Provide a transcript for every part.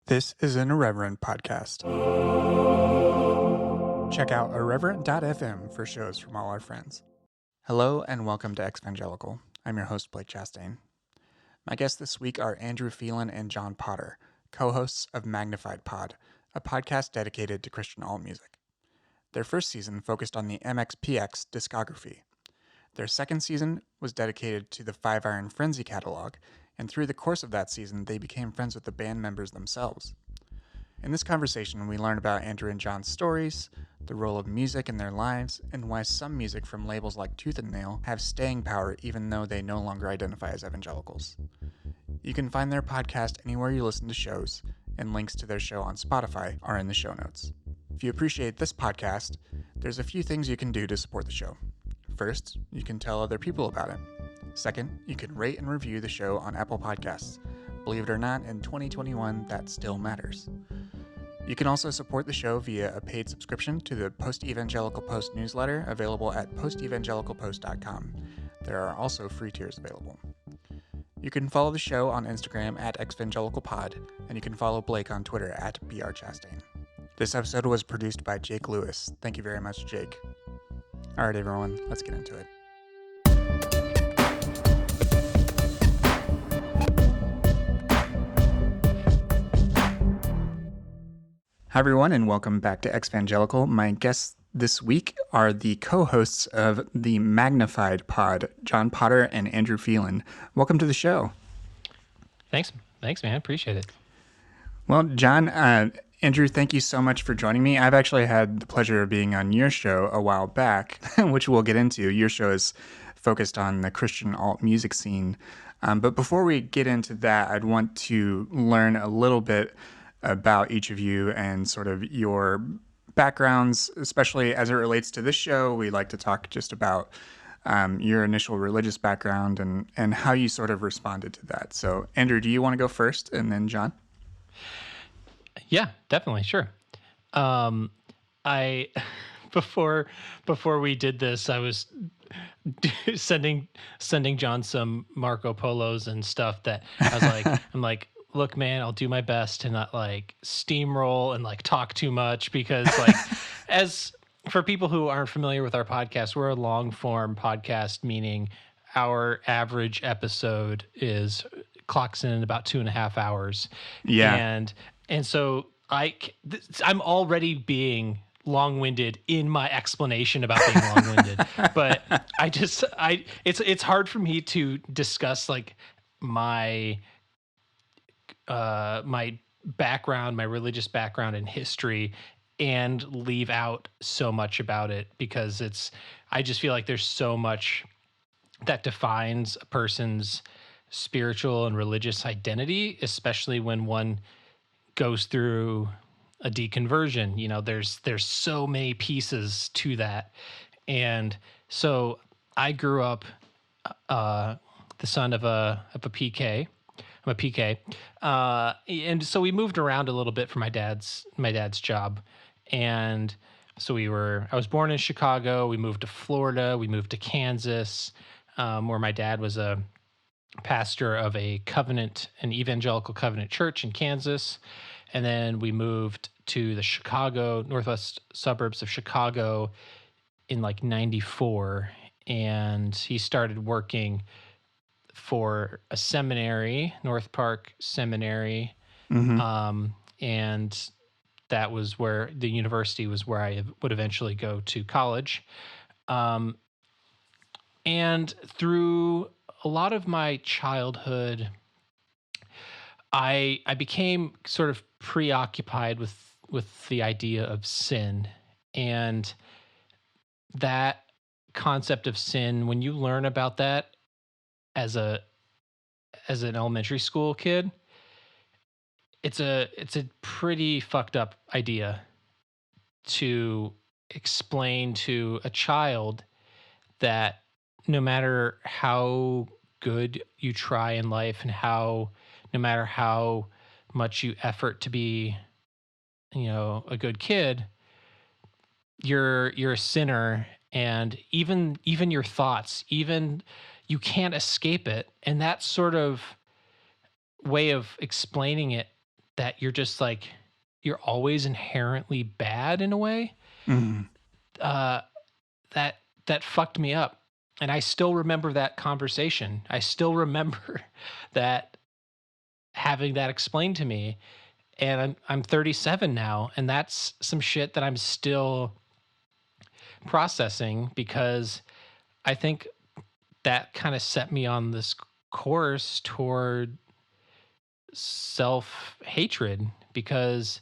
This is an Irreverent podcast. Check out irreverent.fm for shows from all our friends. Hello and welcome to Exvangelical. I'm your host, Blake Chastain. My guests this week are Andrew Phelan and John Potter, co-hosts of Magnified Pod, a podcast dedicated to Christian alt music. Their first season focused on the MXPX discography. Their second season was dedicated to the Five Iron Frenzy catalog, and through the course of that season, they became friends with the band members themselves. In this conversation, we learn about Andrew and John's stories, the role of music in their lives, and why some music from labels like Tooth and Nail have staying power even though they no longer identify as evangelicals. You can find their podcast anywhere you listen to shows, and links to their show on Spotify are in the show notes. If you appreciate this podcast, there's a few things you can do to support the show. First, you can tell other people about it. Second, you can rate and review the show on Apple Podcasts. Believe it or not, in 2021, that still matters. You can also support the show via a paid subscription to the Post-Evangelical Post newsletter available at postevangelicalpost.com. There are also free tiers available. You can follow the show on Instagram at exvangelicalpod, and you can follow Blake on Twitter at brchastain. This episode was produced by Jake Lewis. Thank you very much, Jake. All right, everyone, let's get into it. Hi, everyone, and welcome back to Exvangelical. My guests this week are the co-hosts of the Magnified Pod, John Potter and Andrew Phelan. Welcome to the show. Thanks, man. Appreciate it. Well, John, Andrew, thank you so much for joining me. I've actually had the pleasure of being on your show a while back, which we'll get into. Your show is focused on the Christian alt music scene. But before we get into that, I'd want to learn a little bit about each of you and sort of your backgrounds, especially as it relates to this show. We like to talk just about your initial religious background and how you sort of responded to that. So, Andrew, do you want to go first, and then John? Yeah, definitely. Sure. I before we did this, I was sending John some Marco Polos and stuff that I was like, I'm like, look, man, I'll do my best to not like steamroll and like talk too much, because like as for people who aren't familiar with our podcast, we're a long form podcast, meaning our average episode clocks in about 2.5 hours. Yeah. And so I'm already being long-winded in my explanation about being long-winded, but it's hard for me to discuss like my background, my religious background and history, and leave out so much about it, because I just feel like there's so much that defines a person's spiritual and religious identity, especially when one goes through a deconversion. You know, there's so many pieces to that. And so I grew up the son of a PK. I'm a PK. And so we moved around a little bit for my dad's job. And so I was born in Chicago. We moved to Florida. We moved to Kansas, where my dad was a pastor of an evangelical covenant church in Kansas. And then we moved to the northwest suburbs of Chicago in like 94. And he started working for a seminary, North Park Seminary. Mm-hmm. And that was where the university was where I would eventually go to college. And through a lot of my childhood, I became sort of preoccupied with the idea of sin, and that concept of sin. When you learn about that as an elementary school kid, it's a pretty fucked up idea to explain to a child that no matter how good you try in life and no matter how much you effort to be, a good kid, you're a sinner, and even your thoughts, even you can't escape it. And that sort of way of explaining it that you're just like, you're always inherently bad in a way, Mm. uh, that fucked me up. And I still remember that conversation. I still remember that having that explained to me. And I'm 37 now, and that's some shit that I'm still processing, because I think that kind of set me on this course toward self-hatred, because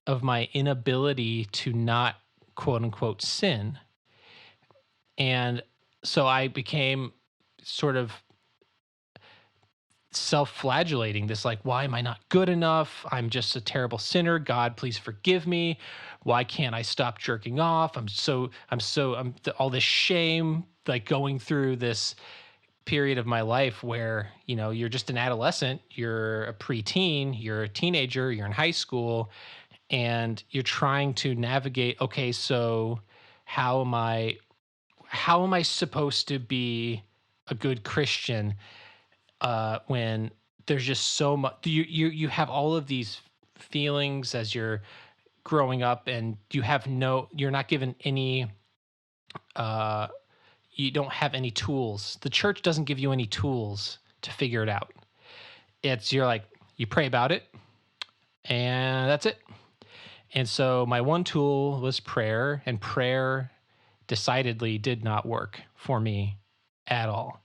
of my inability to not quote unquote sin. And so I became sort of self-flagellating, this like, why am I not good enough? I'm just a terrible sinner. God, please forgive me. Why can't I stop jerking off? All this shame, like going through this period of my life where, you're just an adolescent, you're a preteen, you're a teenager, you're in high school, and you're trying to navigate, okay, so how am I supposed to be a good Christian, when there's just so much, you have all of these feelings as you're growing up, and you're not given any, uh you don't have any tools. The church doesn't give you any tools to figure it out. You're like, you pray about it, and that's it. And so my one tool was prayer, and prayer decidedly did not work for me at all.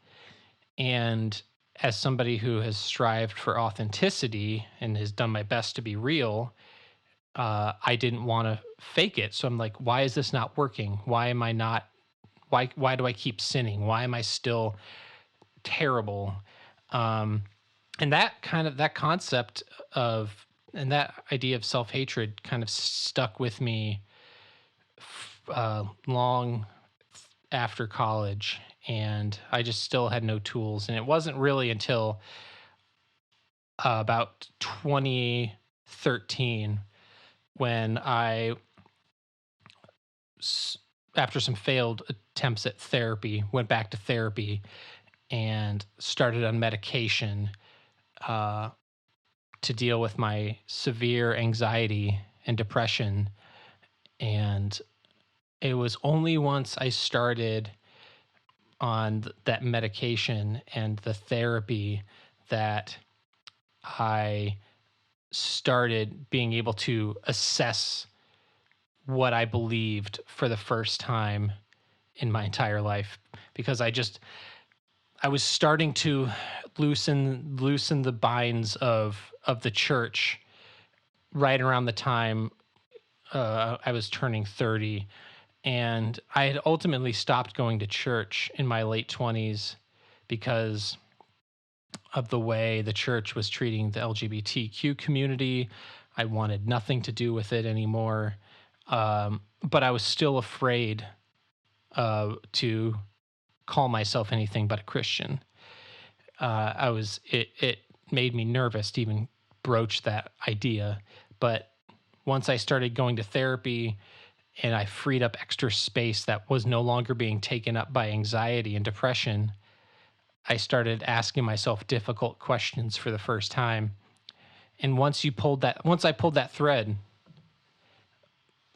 And as somebody who has strived for authenticity and has done my best to be real, I didn't want to fake it. So I'm like, why is this not working? Why am I not? Why do I keep sinning? Why am I still terrible? Um, and that concept of, and that idea of self-hatred kind of stuck with me long after college, and I just still had no tools. And it wasn't really until about 2013 when after some failed attempts at therapy, went back to therapy and started on medication, uh, to deal with my severe anxiety and depression. And it was only once I started on that medication and the therapy that I started being able to assess what I believed for the first time in my entire life, because I was starting to loosen the binds of the church right around the time I was turning 30. And I had ultimately stopped going to church in my late 20s because of the way the church was treating the LGBTQ community. I wanted nothing to do with it anymore. But I was still afraid to call myself anything but a Christian. It made me nervous to even broach that idea. But once I started going to therapy and I freed up extra space that was no longer being taken up by anxiety and depression, I started asking myself difficult questions for the first time. And once I pulled that thread,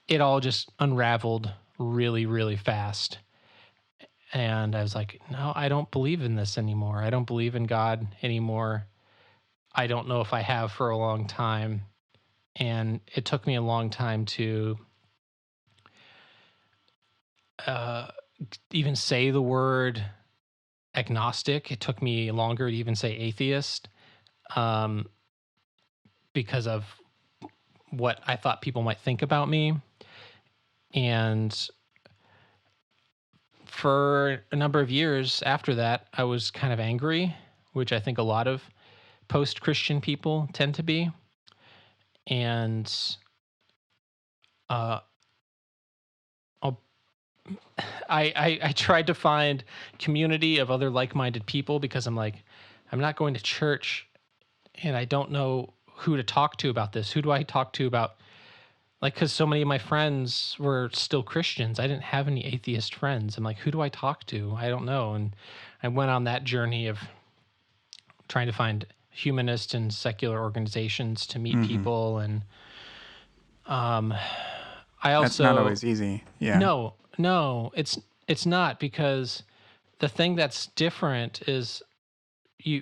it all just unraveled really, really fast. And I was like, no, I don't believe in this anymore. I don't believe in God anymore. I don't know if I have for a long time. And it took me a long time to uh, even say the word agnostic. It took me longer to even say atheist, um, because of what I thought people might think about me. And for a number of years after that, I was kind of angry, which I think a lot of post-Christian people tend to be. And uh, I tried to find community of other like-minded people, because I'm like, I'm not going to church and I don't know who to talk to about this. Who do I talk to about, like, because so many of my friends were still Christians. I didn't have any atheist friends. I'm like, who do I talk to? I don't know. And I went on that journey of trying to find humanist and secular organizations to meet Mm-hmm. people. And I That's not also, always easy. Yeah. no, it's not, because the thing that's different is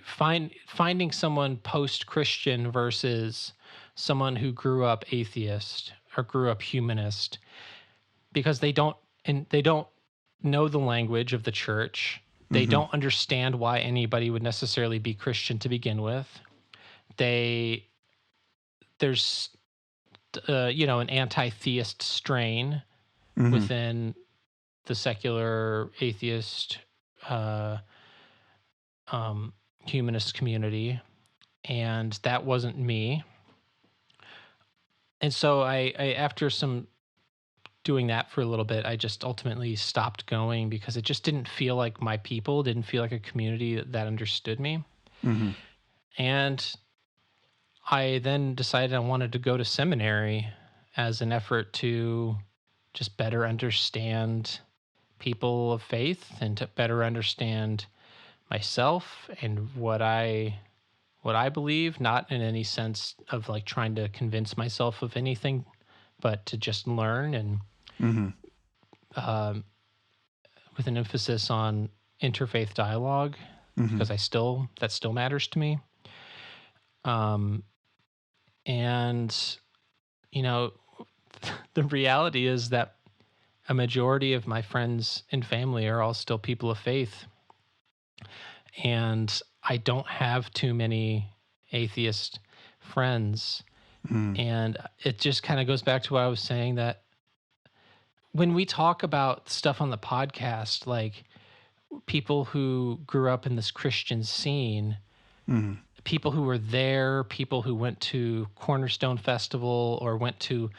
finding someone post-Christian versus someone who grew up atheist or grew up humanist, because they don't know the language of the church. They Mm-hmm. don't understand why anybody would necessarily be Christian to begin with. They There's an anti-theist strain Mm-hmm. within the secular atheist uh, humanist community, and that wasn't me. And so I after some doing that for a little bit, I just ultimately stopped going because it just didn't feel like my people, didn't feel like a community that understood me. Mm-hmm. And I then decided I wanted to go to seminary as an effort to just better understand people of faith and to better understand myself and what I believe, not in any sense of like trying to convince myself of anything, but to just learn, and Mm-hmm. um, with an emphasis on interfaith dialogue, Mm-hmm. because that still matters to me. Um, and you know, the reality is that a majority of my friends and family are all still people of faith, and I don't have too many atheist friends. Mm-hmm. And it just kind of goes back to what I was saying, that when we talk about stuff on the podcast, like people who grew up in this Christian scene, Mm-hmm. people who were there, people who went to Cornerstone Festival or went to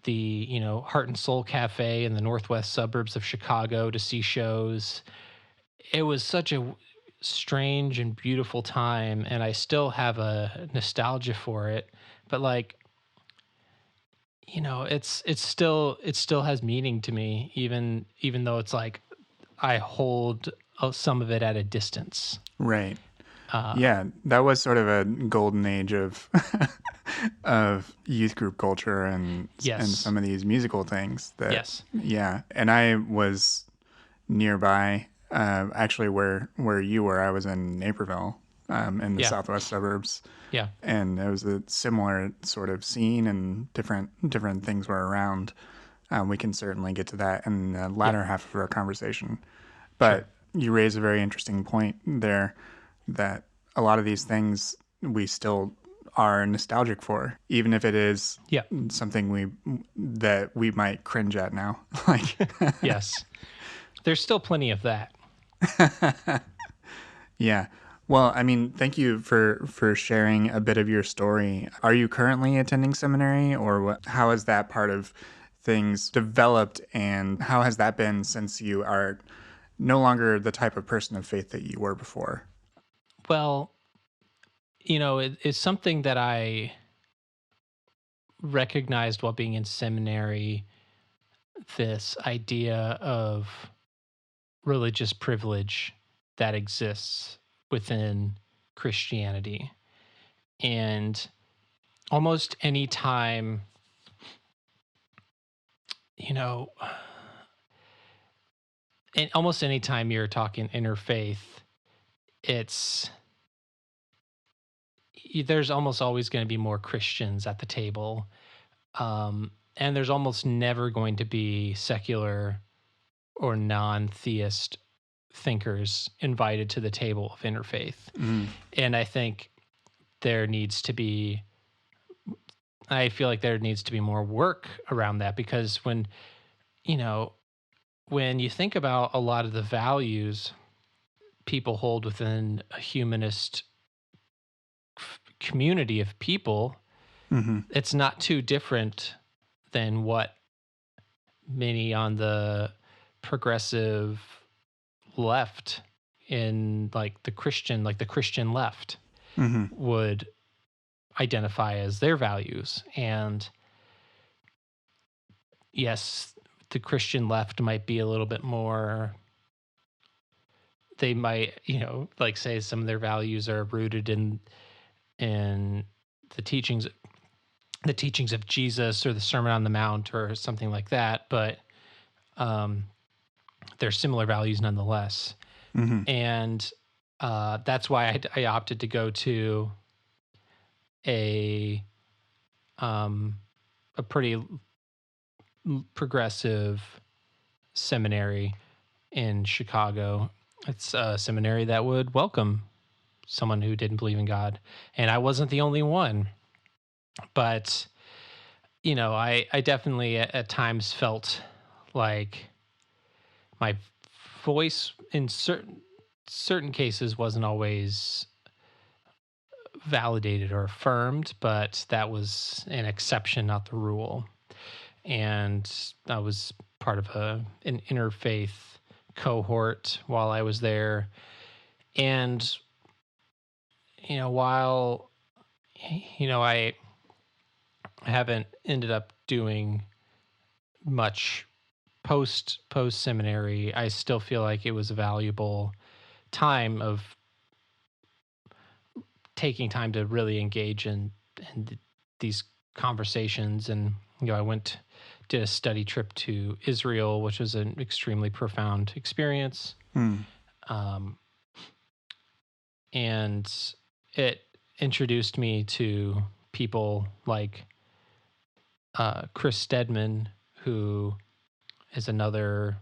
the, Heart and Soul Cafe in the northwest suburbs of Chicago to see shows. It was such a strange and beautiful time, and I still have a nostalgia for it. But like, it still has meaning to me, even though it's like I hold some of it at a distance. Right. Uh, Yeah, that was sort of a golden age of of youth group culture and yes, some of these musical things that yes, yeah, and I was nearby actually where you were. I was in Naperville in the yeah, southwest suburbs, yeah, and it was a similar sort of scene and different things were around. We can certainly get to that in the yeah, latter half of our conversation. sure, But you raise a very interesting point there that a lot of these things we still are nostalgic for, even if it is yeah, something we might cringe at now. Like, yes. There's still plenty of that. yeah. Well, I mean, thank you for sharing a bit of your story. Are you currently attending seminary, or what? How has that part of things developed, and how has that been since you are no longer the type of person of faith that you were before? Well, it's something that I recognized while being in seminary, this idea of religious privilege that exists within Christianity. And almost any time, you know, and almost any time you're talking interfaith, it's there's almost always going to be more Christians at the table. And there's almost never going to be secular or non-theist thinkers invited to the table of interfaith. Mm, And there needs to be I feel like there needs to be more work around that, because you know, when you think about a lot of the values people hold within a humanist community of people, mm-hmm, it's not too different than what many on the progressive left, in like the Christian left, mm-hmm, would identify as their values. And yes, the Christian left might be a little bit more they might, like say some of their values are rooted in the teachings of Jesus or the Sermon on the Mount or something like that, but they're similar values nonetheless. Mm-hmm. And that's why I opted to go to a pretty progressive seminary in Chicago. It's a seminary that would welcome someone who didn't believe in God, and I wasn't the only one. But I definitely at times felt like my voice in certain cases wasn't always validated or affirmed, but that was an exception, not the rule. And I was part of an interfaith cohort while I was there. And while I haven't ended up doing much post seminary, I still feel like it was a valuable time of taking time to really engage in these conversations. And I did a study trip to Israel, which was an extremely profound experience. Mm. And it introduced me to people like Chris Stedman, who is another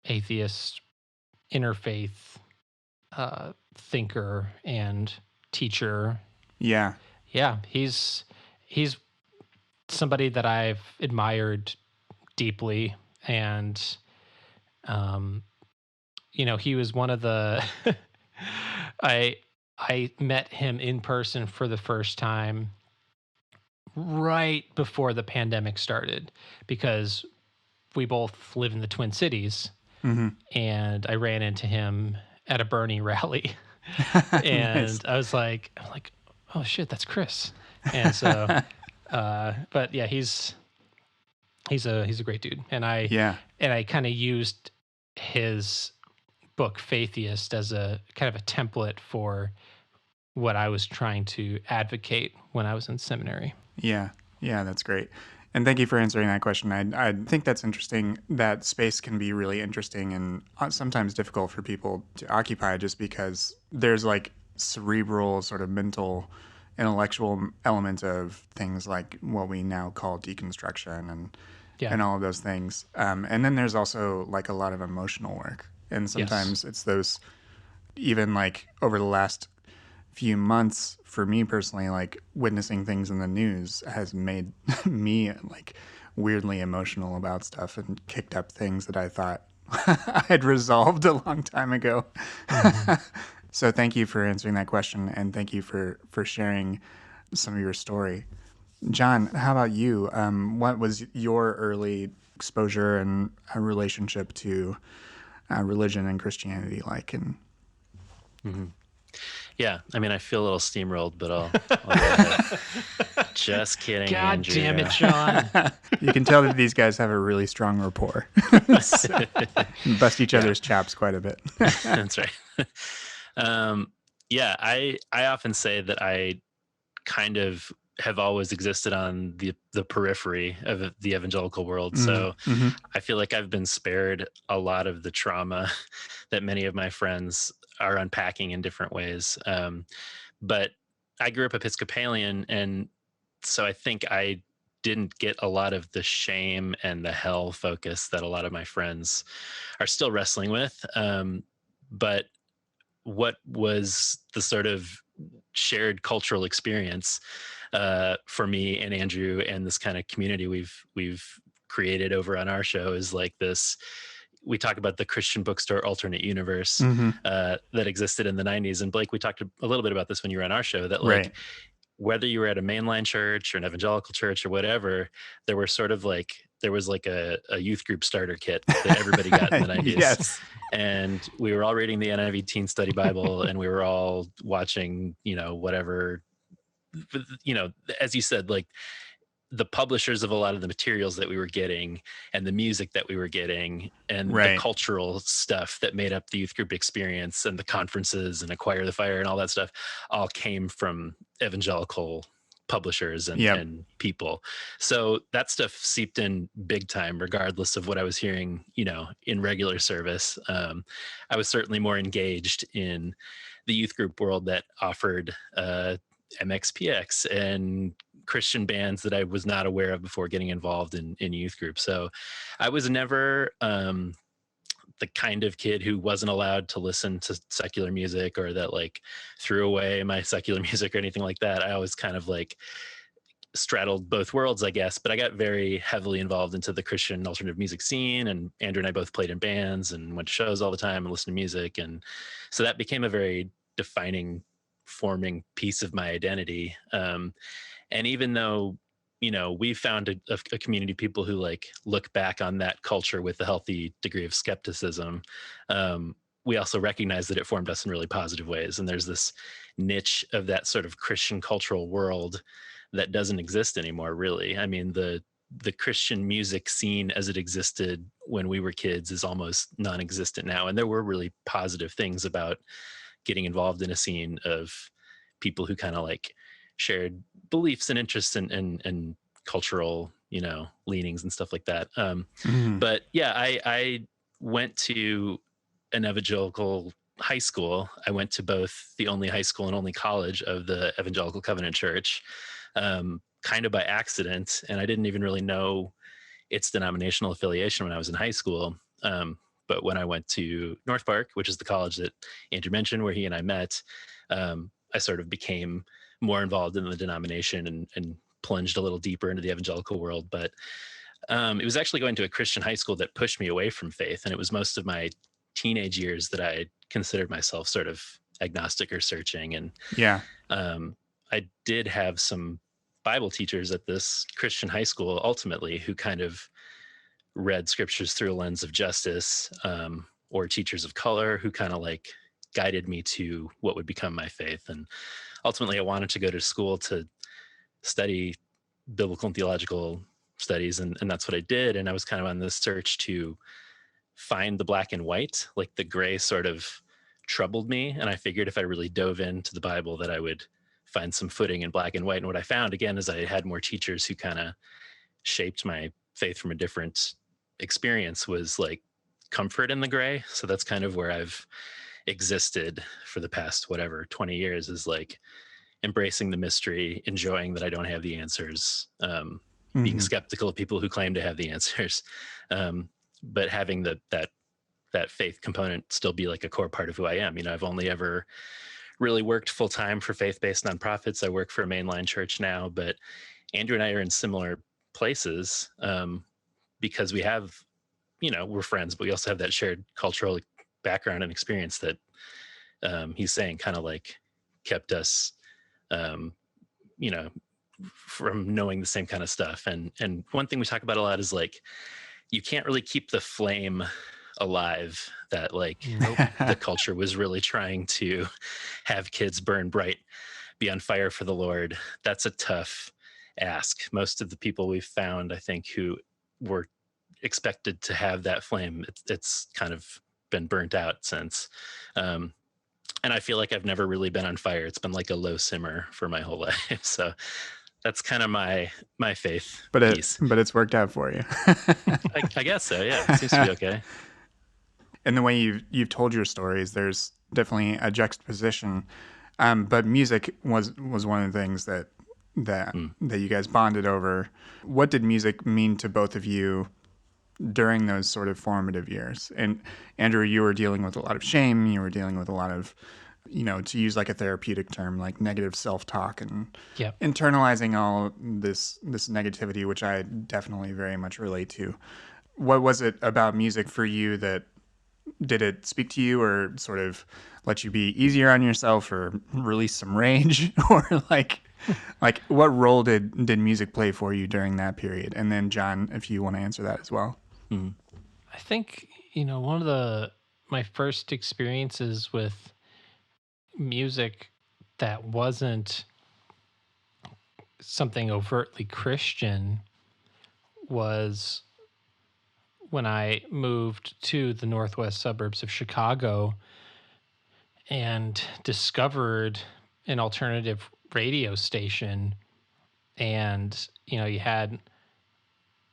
atheist interfaith thinker and teacher. Yeah. Yeah, he's somebody that I've admired deeply, and he was one of the I met him in person for the first time right before the pandemic started, because we both live in the Twin Cities. Mm-hmm. And I ran into him at a Bernie rally. And Nice. I'm like, oh shit, that's Chris. And so, but yeah, he's a great dude. And Yeah. I kind of used his book Faithiest as a kind of a template for what I was trying to advocate when I was in seminary. Yeah. Yeah, that's great. And thank you for answering that question. I think that's interesting. That space can be really interesting and sometimes difficult for people to occupy just because there's like cerebral, sort of mental, intellectual element of things like what we now call deconstruction and all of those things. And then there's also like a lot of emotional work. And sometimes it's those, even like over the last few months for me personally, like witnessing things in the news has made me like weirdly emotional about stuff and kicked up things that I thought I had resolved a long time ago. Mm-hmm. So thank you for answering that question, and thank you for sharing some of your story. John, how about you? What was your early exposure and relationship to religion and Christianity like? And mm-hmm. Yeah, I mean, I feel a little steamrolled, but I'll go ahead. Just kidding, God Andrew. damn it, John. You can tell that these guys have a really strong rapport. Bust each other's chops quite a bit. That's right. Yeah, I often say that I kind of have always existed on the periphery of the evangelical world. So I feel like I've been spared a lot of the trauma that many of my friends are unpacking in different ways. But I grew up Episcopalian, and so I think I didn't get a lot of the shame and the hell focus that a lot of my friends are still wrestling with. But what was the sort of shared cultural experience for me and Andrew and this kind of community we've created over on our show is like this. We talk about the Christian bookstore alternate universe that existed in the 90s. And Blake, we talked a little bit about this when you were on our show, that like whether you were at a mainline church or an evangelical church or whatever, there was like a youth group starter kit that everybody got in the 90s. Yes. And we were all reading the NIV Teen Study Bible, and we were all watching, whatever, as you said, like the publishers of a lot of the materials that we were getting and the music that we were getting and the Right. cultural stuff that made up the youth group experience and the conferences and Acquire the Fire and all that stuff all came from evangelical publishers Yep. and people. So that stuff seeped in big time, regardless of what I was hearing, in regular service. I was certainly more engaged in the youth group world that offered MXPX and Christian bands that I was not aware of before getting involved in youth group. So I was never the kind of kid who wasn't allowed to listen to secular music or that like threw away my secular music or anything like that. I always kind of like straddled both worlds, I guess, but I got very heavily involved into the Christian alternative music scene, and Andrew and I both played in bands and went to shows all the time and listened to music. And so that became a very defining, forming piece of my identity. And even though, we found a community of people who like look back on that culture with a healthy degree of skepticism, we also recognize that it formed us in really positive ways. And there's this niche of that sort of Christian cultural world that doesn't exist anymore, really. I mean, the Christian music scene as it existed when we were kids is almost non-existent now. And there were really positive things about getting involved in a scene of people who kind of like shared beliefs and interests and cultural, leanings and stuff like that. But yeah, I went to an evangelical high school. I went to both the only high school and only college of the Evangelical Covenant Church, kind of by accident. And I didn't even really know its denominational affiliation when I was in high school. But when I went to North Park, which is the college that Andrew mentioned, where he and I met, I sort of became more involved in the denomination and plunged a little deeper into the evangelical world. But it was actually going to a Christian high school that pushed me away from faith. And it was most of my teenage years that I considered myself sort of agnostic or searching. And Yeah. I did have some Bible teachers at this Christian high school ultimately who kind of read scriptures through a lens of justice, or teachers of color who kind of like guided me to what would become my faith. And ultimately I wanted to go to school to study biblical and theological studies. And that's what I did. And I was kind of on this search to find the black and white, like the gray sort of troubled me. And I figured if I really dove into the Bible that I would find some footing in black and white. And what I found again is I had more teachers who kind of shaped my faith from a different experience was like comfort in the gray. So that's kind of where I've existed for the past, 20 years, is like embracing the mystery, enjoying that I don't have the answers, being skeptical of people who claim to have the answers, but having that faith component still be like a core part of who I am. I've only ever really worked full time for faith-based nonprofits. I work for a mainline church now, but Andrew and I are in similar places, because we have, we're friends, but we also have that shared cultural background and experience that he's saying kind of like kept us, you know, from knowing the same kind of stuff. And one thing we talk about a lot is like, you can't really keep the flame alive that like the culture was really trying to have kids burn bright, be on fire for the Lord. That's a tough ask. Most of the people we've found, I think, who were expected to have that flame, it's kind of been burnt out since. And I feel like I've never really been on fire. It's been like a low simmer for my whole life. So that's kind of my faith piece. But it's worked out for you. I guess so. Yeah, it seems to be okay. In the way you've told your stories, there's definitely a juxtaposition. But music was one of the things that you guys bonded over. What did music mean to both of you during those sort of formative years? And Andrew, you were dealing with a lot of shame. You were dealing with a lot of, to use like a therapeutic term, like negative self-talk and internalizing all this negativity, which I definitely very much relate to. What was it about music for you that did it speak to you or sort of let you be easier on yourself or release some rage or like what role did music play for you during that period? And then John, if you want to answer that as well. I think, one of my first experiences with music that wasn't something overtly Christian was when I moved to the northwest suburbs of Chicago and discovered an alternative radio station. And, you had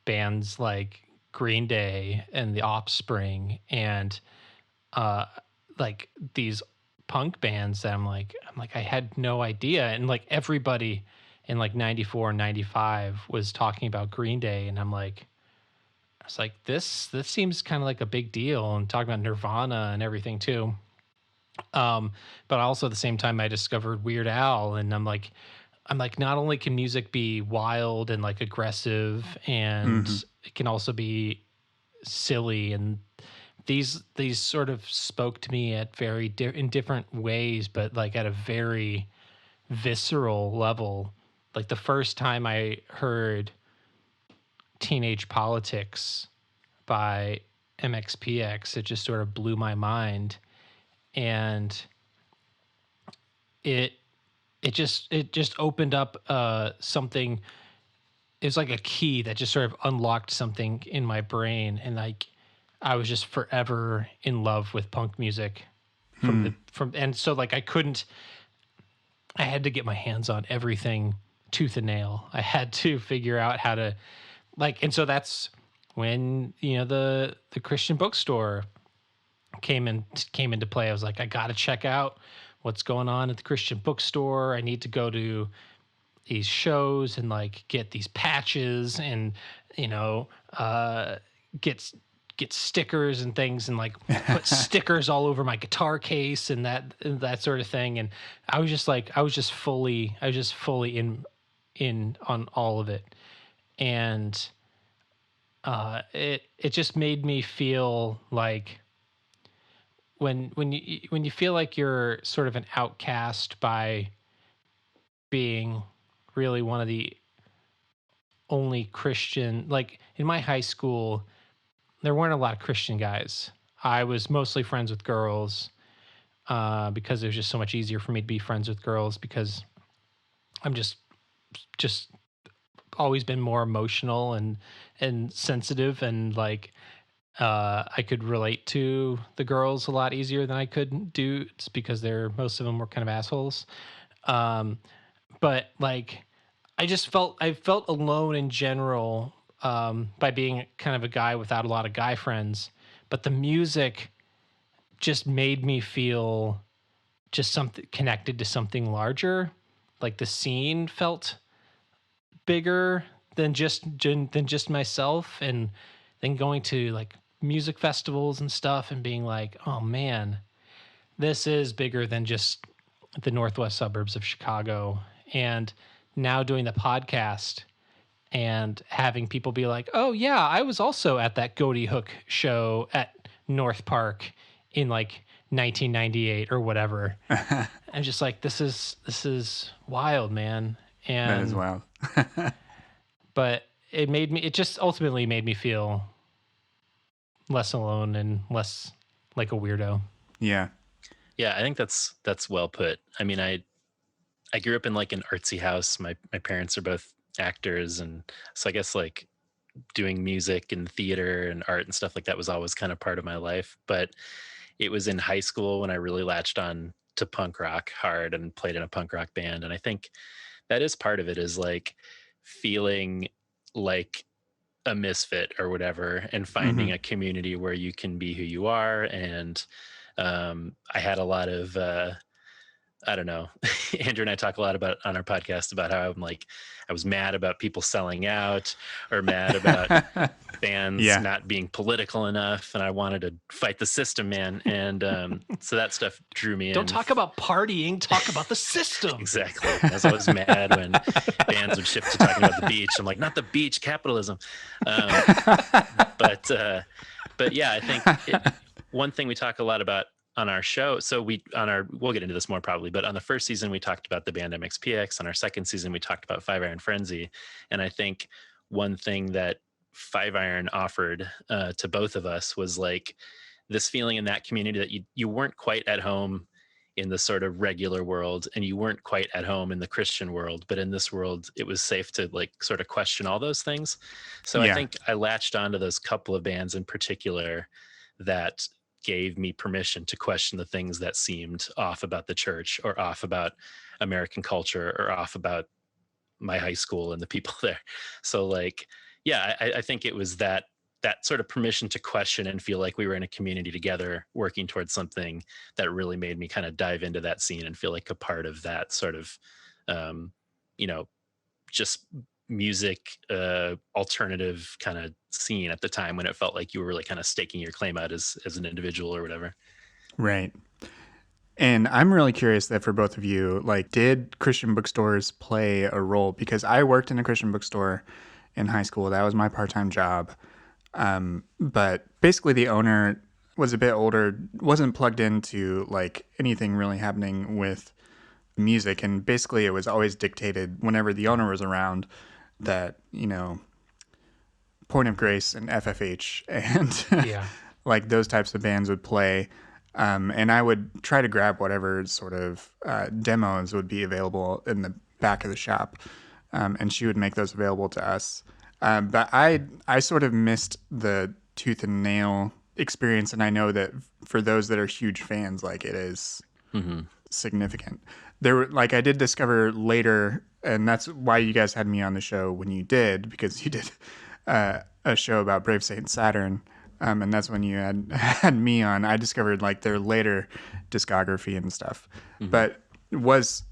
bands like Green Day and The Offspring and like these punk bands that I'm like, I had no idea. And like everybody in like 94, 95 was talking about Green Day. And I was like, this seems kind of like a big deal, and talking about Nirvana and everything too. But also at the same time I discovered Weird Al, and I'm like, not only can music be wild and like aggressive, and it can also be silly, and these sort of spoke to me at in different ways, but like at a very visceral level. Like the first time I heard Teenage Politics by MXPX, it just sort of blew my mind. And it just opened up something. It was like a key that just sort of unlocked something in my brain, and like I was just forever in love with punk music and so like I had to get my hands on everything tooth and nail. I had to figure out how to and so that's when, the Christian bookstore came into play. I was like, I got to check out what's going on at the Christian bookstore. I need to go to these shows and like get these patches and, get stickers and things, and like put stickers all over my guitar case and that sort of thing. And I was just fully in on all of it. And it just made me feel like when you feel like you're sort of an outcast by being really one of the only Christian, like in my high school, there weren't a lot of Christian guys. I was mostly friends with girls because it was just so much easier for me to be friends with girls, because I'm just always been more emotional and sensitive, and like I could relate to the girls a lot easier than I could dudes, because most of them were kind of assholes. But like I felt alone in general by being kind of a guy without a lot of guy friends. But the music just made me feel just something connected to something larger. Like the scene felt bigger than just myself, and then going to like music festivals and stuff and being like, oh man, this is bigger than just the northwest suburbs of Chicago. And now doing the podcast and having people be like, oh yeah, I was also at that Goaty Hook show at North Park in like 1998 or whatever. I'm just like, this is wild, man. And that is wild. but it just ultimately made me feel less alone and less like a weirdo. Yeah. Yeah, I think that's well put. I mean, I grew up in like an artsy house. My parents are both actors, and so I guess like doing music and theater and art and stuff like that was always kind of part of my life. But it was in high school when I really latched on to punk rock hard and played in a punk rock band. And I think that is part of it, is like feeling like a misfit or whatever, and finding a community where you can be who you are. And I had a lot of I don't know. Andrew and I talk a lot about on our podcast about how I was mad about people selling out, or mad about bands not being political enough, and I wanted to fight the system, man. And so that stuff drew me in. Don't talk about partying, talk about the system. Exactly. I was always mad when bands would shift to talking about the beach. I'm like, not the beach, capitalism. But yeah, I think one thing we talk a lot about on our show. So we'll get into this more probably, but on the first season, we talked about the band MXPX. On our second season, we talked about Five Iron Frenzy. And I think one thing that Five Iron offered to both of us was like this feeling in that community that you weren't quite at home in the sort of regular world, and you weren't quite at home in the Christian world, but in this world it was safe to like sort of question all those things. So I Yeah. think I latched onto those couple of bands in particular that gave me permission to question the things that seemed off about the church or off about American culture or off about my high school and the people there. So like, yeah, I think it was that sort of permission to question and feel like we were in a community together working towards something that really made me kind of dive into that scene and feel like a part of that sort of um, you know, just music alternative kind of scene at the time when it felt like you were really kind of staking your claim out as an individual or whatever. Right. And I'm really curious that for both of you, like, did Christian bookstores play a role? Because I worked in a Christian bookstore in high school. That was my part-time job. But basically the owner was a bit older, wasn't plugged into like anything really happening with music. And basically it was always dictated whenever the owner was around that, you know, Point of Grace and FFH and Yeah. like those types of bands would play. And I would try to grab whatever sort of demos would be available in the back of the shop. And she would make those available to us. But I sort of missed the tooth and nail experience. And I know that for those that are huge fans, like it is significant. There were, like, I did discover later, and that's why you guys had me on the show when you did, because you did a show about Brave Saint Saturn. And that's when you had me on. I discovered like their later discography and stuff. But it was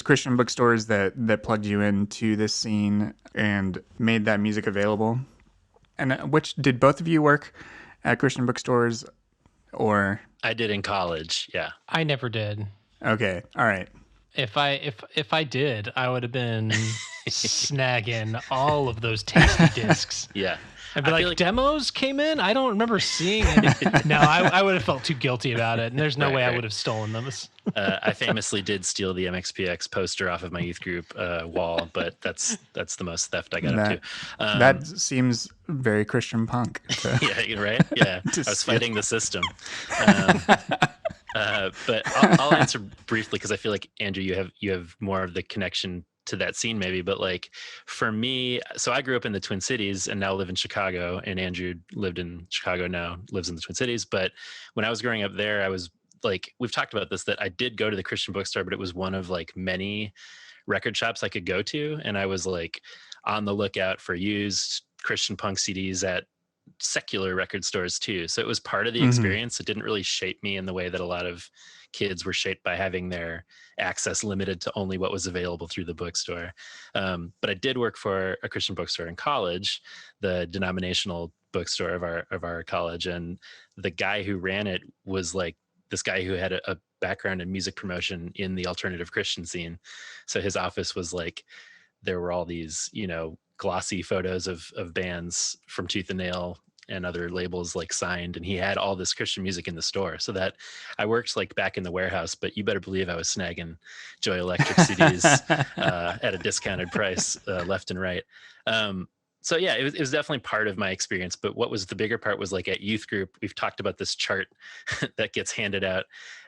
Christian bookstores that plugged you into this scene and made that music available. And which did both of you work at Christian bookstores, or? I did in college. Yeah. I never did. Okay. All right. If I did, I would have been snagging all of those tasty discs. Yeah. I'd be like, demos came in? I don't remember seeing it. No, I would have felt too guilty about it, and there's no way I would have stolen them. I famously did steal the MXPX poster off of my youth group wall, but that's the most theft I got up to. That seems very Christian punk. Yeah, right? Yeah. I was fighting the system. But I'll answer briefly because I feel like, Andrew, you have more of the connection to that scene maybe, but like for me, so I grew up in the Twin Cities and now live in Chicago, and Andrew lived in Chicago, now lives in the Twin Cities. But when I was growing up there, I was like, we've talked about this, that I did go to the Christian bookstore, but it was one of like many record shops I could go to. And I was like on the lookout for used Christian punk CDs at secular record stores too. So it was part of the experience. It didn't really shape me in the way that a lot of kids were shaped by having their access limited to only what was available through the bookstore. But I did work for a Christian bookstore in college, the denominational bookstore of our college. And the guy who ran it was like this guy who had a background in music promotion in the alternative Christian scene. So his office was like, there were all these, you know, glossy photos of bands from Tooth and Nail and other labels like signed, and he had all this Christian music in the store. So that I worked like back in the warehouse, but you better believe I was snagging Joy Electric CDs at a discounted price left and right. So yeah, it was definitely part of my experience. But what was the bigger part was like at youth group, we've talked about this chart that gets handed out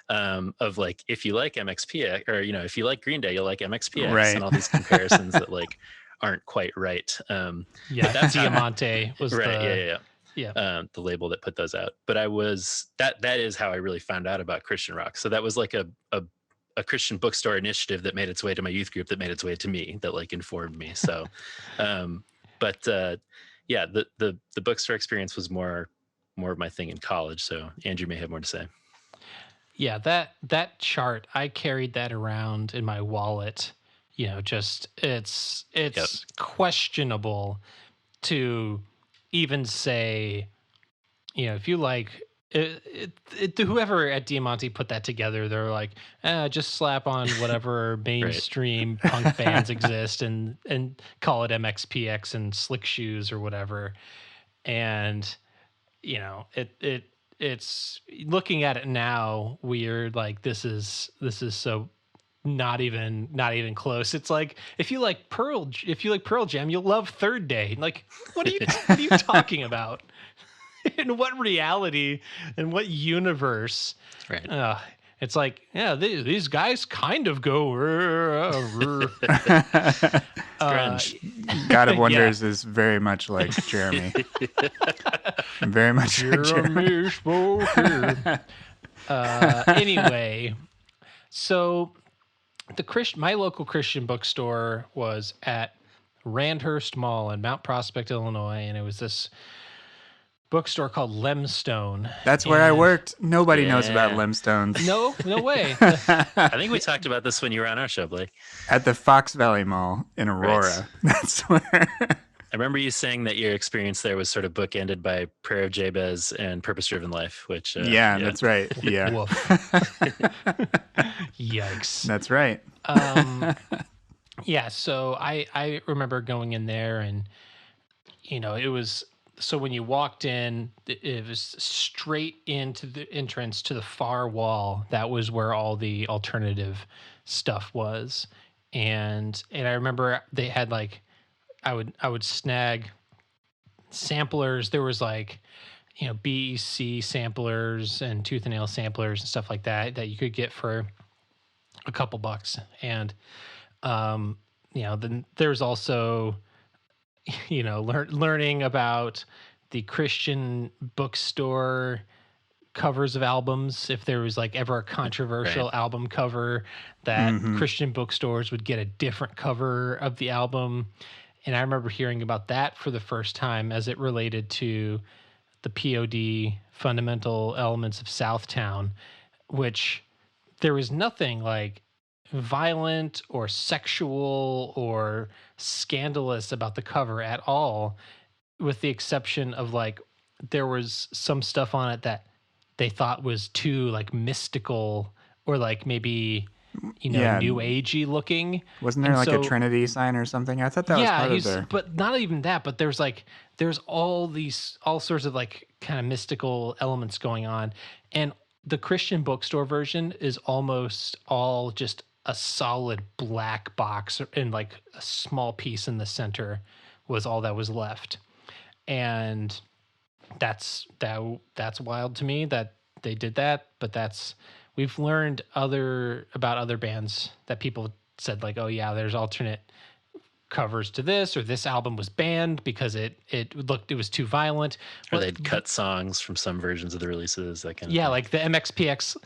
of like, if you like MXPX, or, you know, if you like Green Day, you'll like MXPX, right, and all these comparisons that like aren't quite right. Yeah, that's Diamante was right. The label that put those out. But I was that is how I really found out about Christian rock. So that was like a Christian bookstore initiative that made its way to my youth group, that made its way to me, that like informed me. So yeah, the bookstore experience was more of my thing in college. So Andrew may have more to say. Yeah, that chart, I carried that around in my wallet. You know, just it's questionable to even say, you know, if you like whoever at Diamante put that together, they're like, just slap on whatever mainstream punk bands exist and call it MXPX and Slick Shoes or whatever. And, you know, it's looking at it now, we're like, this is so not even close. It's like, if you like Pearl Jam, you'll love Third Day. Like, what are you talking about? In what reality, in what universe? Right. It's like, yeah, these guys kind of go. Grunge. God of Yeah. Wonders is very much like Jeremy. Very much like Jeremy. Jeremy Spoker. Anyway, so my local Christian bookstore was at Randhurst Mall in Mount Prospect, Illinois, and it was this bookstore called Lemstone. That's where I And- worked. Nobody knows about Yeah. Limstones. No way. I think we talked about this when you were on our show, Blake. At the Fox Valley Mall in Aurora. That's where. I remember you saying that your experience there was sort of bookended by Prayer of Jabez and Purpose Driven Life, which Yeah, that's right. Yeah. Woof. Yikes. That's right. Yeah, so I remember going in there, and it was, so when you walked in, it was straight into the entrance to the far wall. That was where all the alternative stuff was. And I remember they had like, I would snag samplers. There was like, BEC samplers and tooth and nail samplers and stuff like that you could get for a couple bucks. And then there's also learning about the Christian bookstore covers of albums. If there was like ever a controversial album cover, that Christian bookstores would get a different cover of the album. And I remember hearing about that for the first time as it related to the POD fundamental elements of Southtown, which there was nothing like violent or sexual or scandalous about the cover at all, with the exception of like there was some stuff on it that they thought was too like mystical or like maybe new agey looking. Wasn't there like a Trinity sign or something? I thought that was part of there. But not even that, but there's all sorts of like kind of mystical elements going on. And the Christian bookstore version is almost all just a solid black box, and like a small piece in the center was all that was left. And that's wild to me that they did that. But we've learned about other bands that people said like, oh yeah, there's alternate covers to this, or this album was banned because it was too violent, or they'd cut songs from some versions of the releases, that kind of thing. Like the MXPX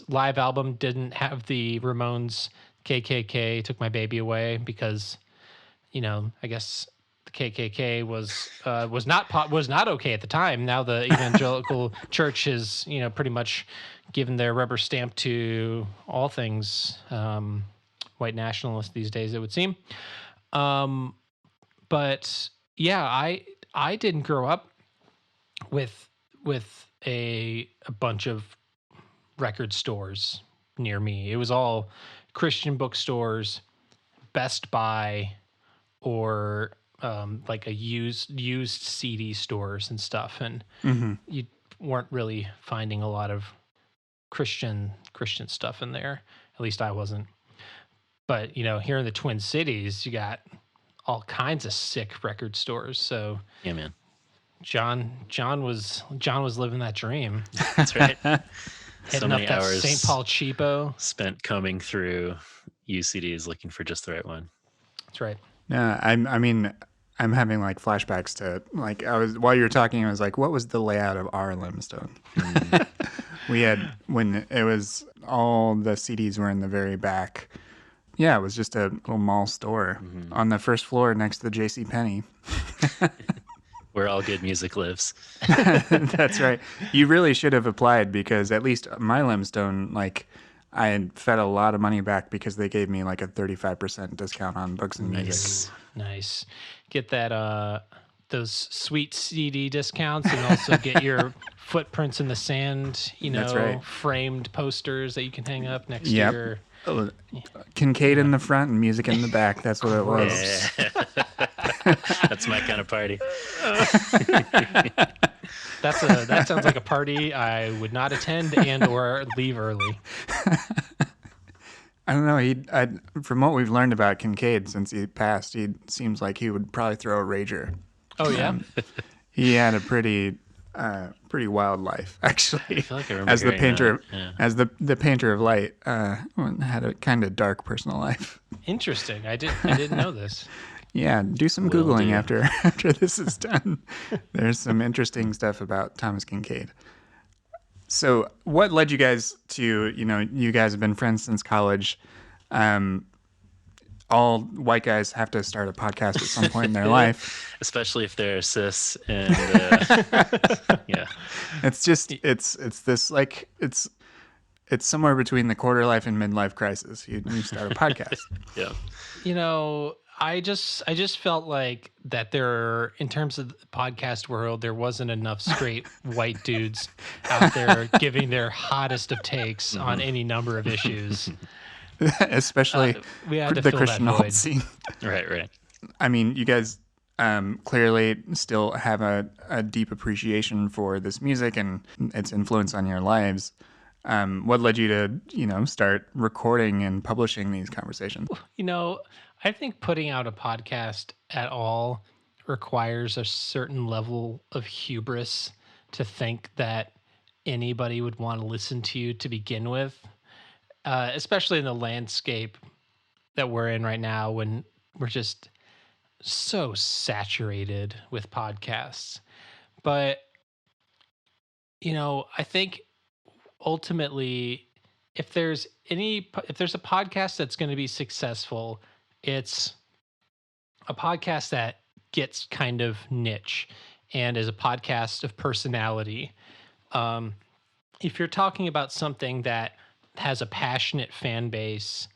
live album didn't have the Ramones KKK Took My Baby Away because I guess the KKK was not okay at the time. Now the evangelical church has pretty much given their rubber stamp to all things white nationalist these days, it would seem. But yeah, I didn't grow up with a bunch of record stores near me. It was all Christian bookstores, Best Buy, or like a used CD stores and stuff. And you weren't really finding a lot of Christian stuff in there. At least I wasn't. But here in the Twin Cities, you got all kinds of sick record stores. So yeah, man. John was living that dream. That's right. Hitting So many up that hours St. Paul cheapo. spent combing through UCDs looking for just the right one. That's right. Yeah, I mean, I'm having like flashbacks to like while you were talking, I was like, what was the layout of our Limestone? We had, when it was all the CDs were in the very back. Yeah, it was just a little mall store on the first floor next to the J.C. Penney. Where all good music lives. That's right. You really should have applied, because at least my Limestone, like, I had fed a lot of money back because they gave me like a 35% discount on books and music. Nice. Get that those sweet CD discounts, and also get your footprints in the sand, That's right. framed posters that you can hang up next Yep. to your Kincaid in the front and music in the back. That's what it was. Yeah. That's my kind of party. That sounds like a party I would not attend and or leave early. I don't know. From what we've learned about Kincaid since he passed, he seems like he would probably throw a rager. Oh yeah. He had a pretty pretty wild life, actually. I feel like I remember As the hearing painter, that. Yeah. as the painter of light, had a kind of dark personal life. Interesting. I didn't know this. Yeah, do some Will Googling do. after this is done. There's some interesting stuff about Thomas Kincaid. So, what led you guys to, you guys have been friends since college. All white guys have to start a podcast at some point in their life. Especially if they're cis and yeah. It's this like it's somewhere between the quarter life and midlife crisis. You start a podcast. Yeah. I just felt like that in terms of the podcast world, there wasn't enough straight white dudes out there giving their hottest of takes on any number of issues. Especially we had to the fill Christian that alt void. scene. Right. I mean, you guys clearly still have a deep appreciation for this music and its influence on your lives. What led you to, start recording and publishing these conversations? I think putting out a podcast at all requires a certain level of hubris to think that anybody would want to listen to you to begin with, especially in the landscape that we're in right now when we're just so saturated with podcasts. But, I think ultimately, if there's a podcast that's going to be successful, it's a podcast that gets kind of niche and is a podcast of personality. If you're talking about something that has a passionate fan base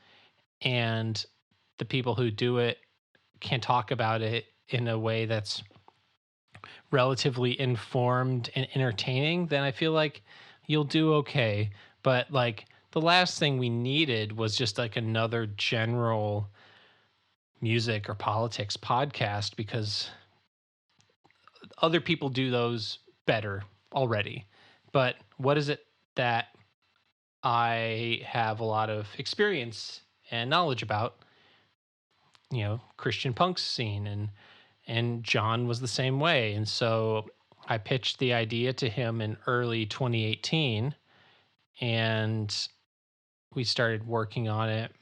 and the people who do it can talk about it in a way that's relatively informed and entertaining, then I feel like you'll do okay. But like the last thing we needed was just like another general music or politics podcast, because other people do those better already. But what is it that I have a lot of experience and knowledge about? Christian punk scene, and John was the same way. And so I pitched the idea to him in early 2018, and we started working on it,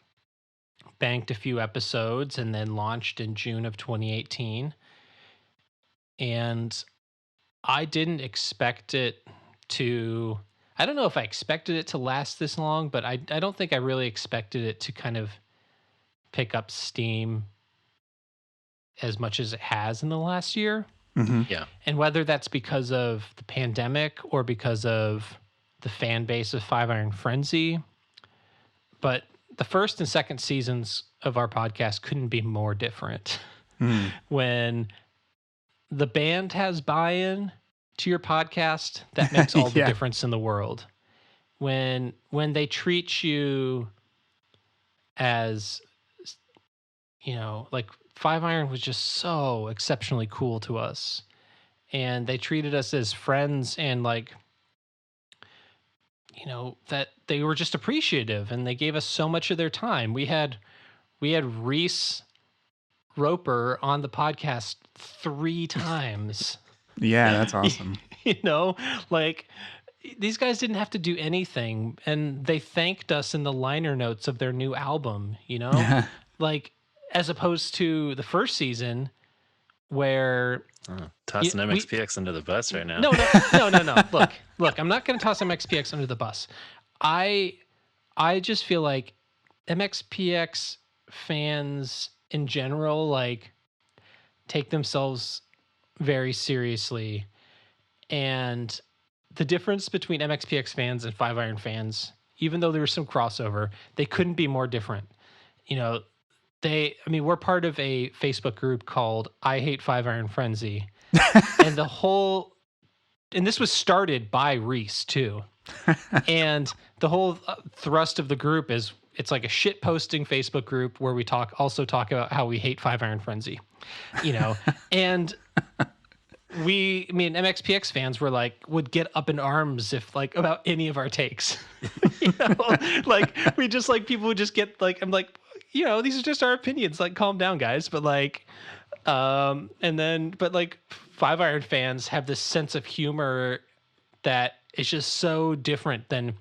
banked a few episodes, and then launched in June of 2018. And I didn't expect it to, I don't know if I expected it to last this long, but I don't think I really expected it to kind of pick up steam as much as it has in the last year. Mm-hmm. Yeah. And whether that's because of the pandemic or because of the fan base of Five Iron Frenzy, but the first and second seasons of our podcast couldn't be more different. When the band has buy-in to your podcast, that makes all the difference in the world. When they treat you as, like Five Iron was just so exceptionally cool to us, and they treated us as friends, and like, that they were just appreciative, and they gave us so much of their time. We had Reese Roper on the podcast 3 times. Yeah, that's awesome. Like these guys didn't have to do anything, and they thanked us in the liner notes of their new album, like as opposed to the first season where tossing MXPX under the bus right now. No. Look, I'm not going to toss MXPX under the bus. I just feel like MXPX fans in general, like, take themselves very seriously. And the difference between MXPX fans and Five Iron fans, even though there was some crossover, they couldn't be more different. We're part of a Facebook group called I Hate Five Iron Frenzy. And this was started by Reese too. And the whole thrust of the group is it's like a shit posting Facebook group where we also talk about how we hate Five Iron Frenzy, and MXPX fans would get up in arms if about any of our takes, we just people would just get I'm these are just our opinions, calm down guys. But Five Iron fans have this sense of humor that is just so different than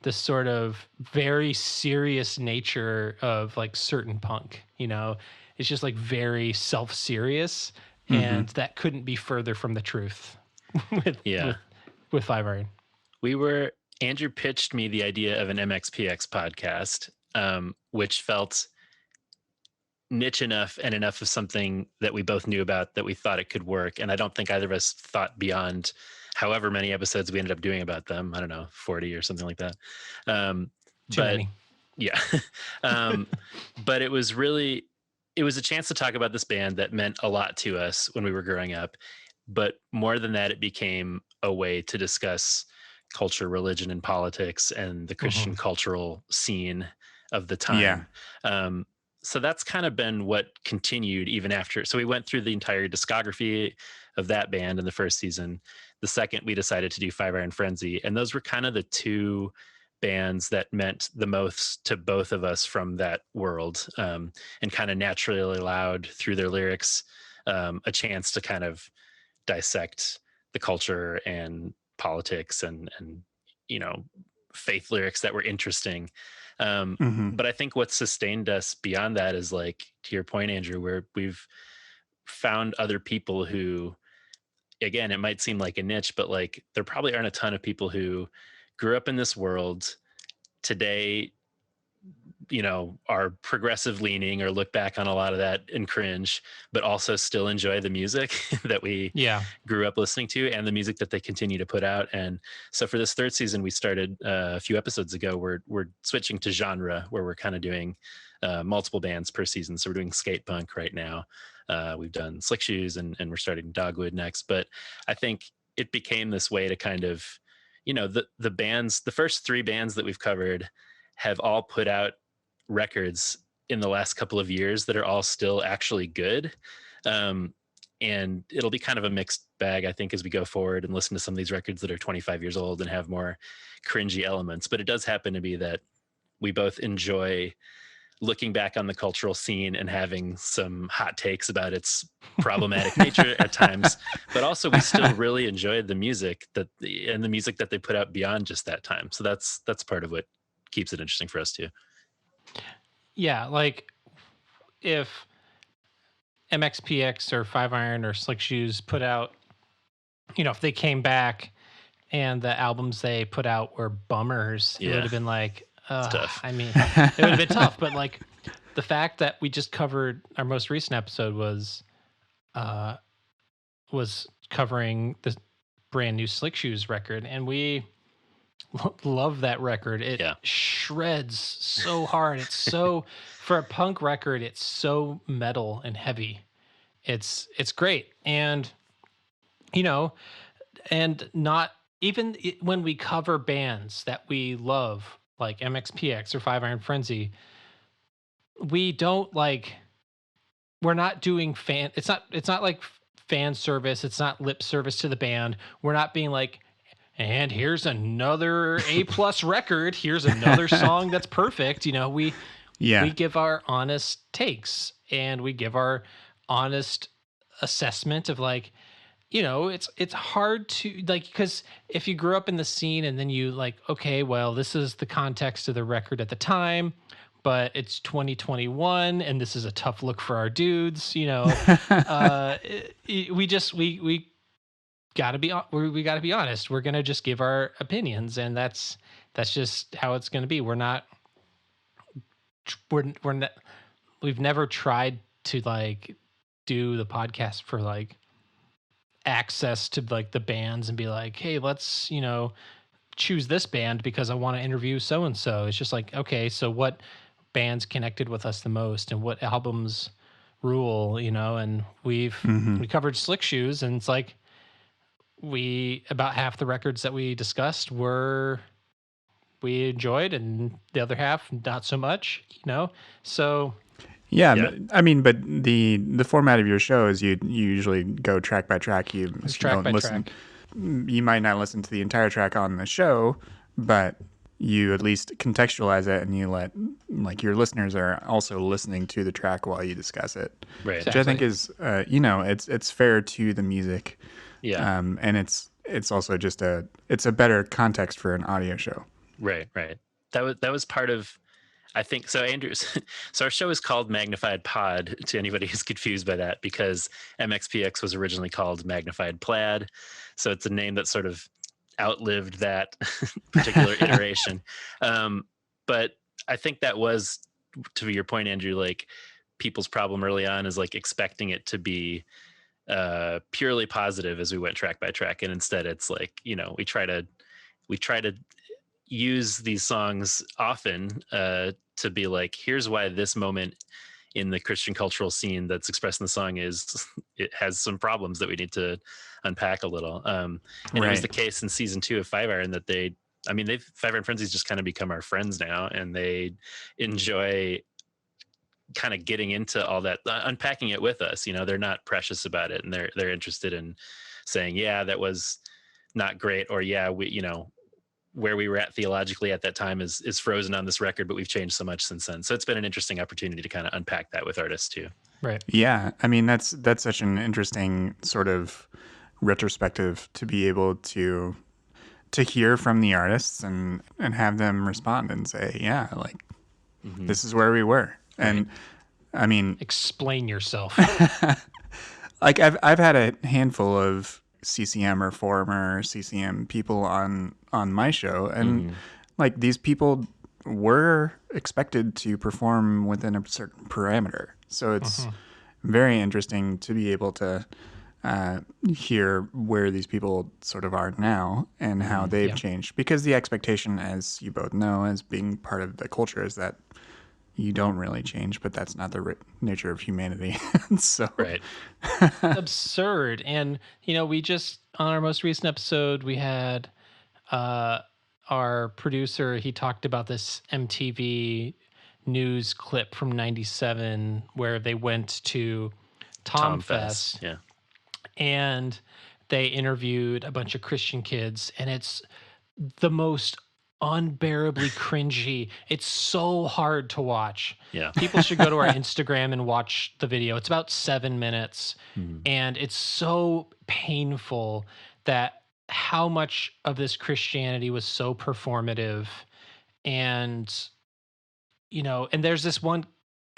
the sort of very serious nature of like certain punk, you know. It's just like very self-serious, and that couldn't be further from the truth with Yeah. with Five Iron. Andrew pitched me the idea of an MXPX podcast, which felt niche enough and enough of something that we both knew about that we thought it could work. And I don't think either of us thought beyond however many episodes we ended up doing about them. I don't know, 40 or something like that. Too many. Yeah. But it was a chance to talk about this band that meant a lot to us when we were growing up. But more than that, it became a way to discuss culture, religion, and politics and the Christian cultural scene of the time. So that's kind of been what continued even after. So we went through the entire discography of that band in the first season. The second, we decided to do Five Iron Frenzy. And those were kind of the two bands that meant the most to both of us from that world, and kind of naturally allowed through their lyrics a chance to kind of dissect the culture and politics and faith lyrics that were interesting. But I think what sustained us beyond that is, like, to your point, Andrew, where we've found other people who, again, it might seem like a niche, but like there probably aren't a ton of people who grew up in this world today, are progressive leaning or look back on a lot of that and cringe, but also still enjoy the music that we grew up listening to and the music that they continue to put out. And so for this third season, we started a few episodes ago, we're switching to genre, where we're kind of doing multiple bands per season. So we're doing skate punk right now. We've done Slick Shoes and we're starting Dogwood next. But I think it became this way to kind of, the bands, the first three bands that we've covered have all put out records in the last couple of years that are all still actually good. And it'll be kind of a mixed bag, I think, as we go forward and listen to some of these records that are 25 years old and have more cringy elements. But it does happen to be that we both enjoy looking back on the cultural scene and having some hot takes about its problematic nature at times, but also we still really enjoyed the music and the music that they put out beyond just that time. So that's part of what keeps it interesting for us too. Yeah, like if MXPX or Five Iron or Slick Shoes put out, if they came back and the albums they put out were bummers, it would have been like, tough. I mean, it would have been tough, but like the fact that we just covered, our most recent episode was covering the brand new Slick Shoes record, and we love that record. It shreds so hard. It's so, for a punk record, it's so metal and heavy. It's great. And, and not even when we cover bands that we love, like MXPX or Five Iron Frenzy, we don't like, we're not doing it's not like fan service. It's not lip service to the band. We're not being like, and here's another A+ record. Here's another song that's perfect. We give our honest takes and we give our honest assessment of like, it's hard to like, because if you grew up in the scene and then you like, okay, well, this is the context of the record at the time, but it's 2021 and this is a tough look for our dudes, we gotta be honest. We're gonna just give our opinions, and that's just how it's gonna be. We've never tried to like do the podcast for like access to like the bands and be like, hey, let's choose this band because I want to interview so and so. It's just like, okay, so what bands connected with us the most and what albums rule, and we covered Slick Shoes, and it's like, about half the records that we discussed we enjoyed, and the other half not so much, so I mean, but the format of your show is you usually go track by track. You might not listen to the entire track on the show, but you at least contextualize it, and you let like your listeners are also listening to the track while you discuss it, Right. which I think is it's fair to the music, Yeah. and it's also just it's a better context for an audio show. Right. That was part of, I think so. Andrews, so our show is called Magnified Pod, to anybody who's confused by that, because MXPX was originally called Magnified Plaid. So it's a name that sort of outlived that particular iteration. But I think that was, to your point, Andrew, like people's problem early on is like expecting it to be purely positive as we went track by track. And instead it's like, we try to use these songs often to be like, here's why this moment in the Christian cultural scene that's expressed in the song it has some problems that we need to unpack a little. And it was the case in season 2 of 5 Iron that Five Iron Frenzy's just kind of become our friends now, and they enjoy kind of getting into all that, unpacking it with us. They're not precious about it, and they're interested in saying, yeah, that was not great, or yeah, where we were at theologically at that time is frozen on this record, but we've changed so much since then. So it's been an interesting opportunity to kind of unpack that with artists too. Right. Yeah. I mean, that's such an interesting sort of retrospective to be able to hear from the artists and have them respond and say, yeah, like this is where we were. And I mean, explain yourself. like I've had a handful of CCM or former CCM people on my show, and like these people were expected to perform within a certain parameter. So it's very interesting to be able to hear where these people sort of are now and how they've changed, because the expectation, as you both know, as being part of the culture, is that you don't really change, but that's not the nature of humanity. So right. Absurd. And we just, on our most recent episode, we had our producer, he talked about this MTV news clip from 97 where they went to Tom Fest. Yeah. And they interviewed a bunch of Christian kids, and it's the most unbearably cringy. It's so hard to watch. Yeah. People should go to our Instagram and watch the video. It's about 7 minutes, and it's so painful that how much of this Christianity was so performative. And and there's this one,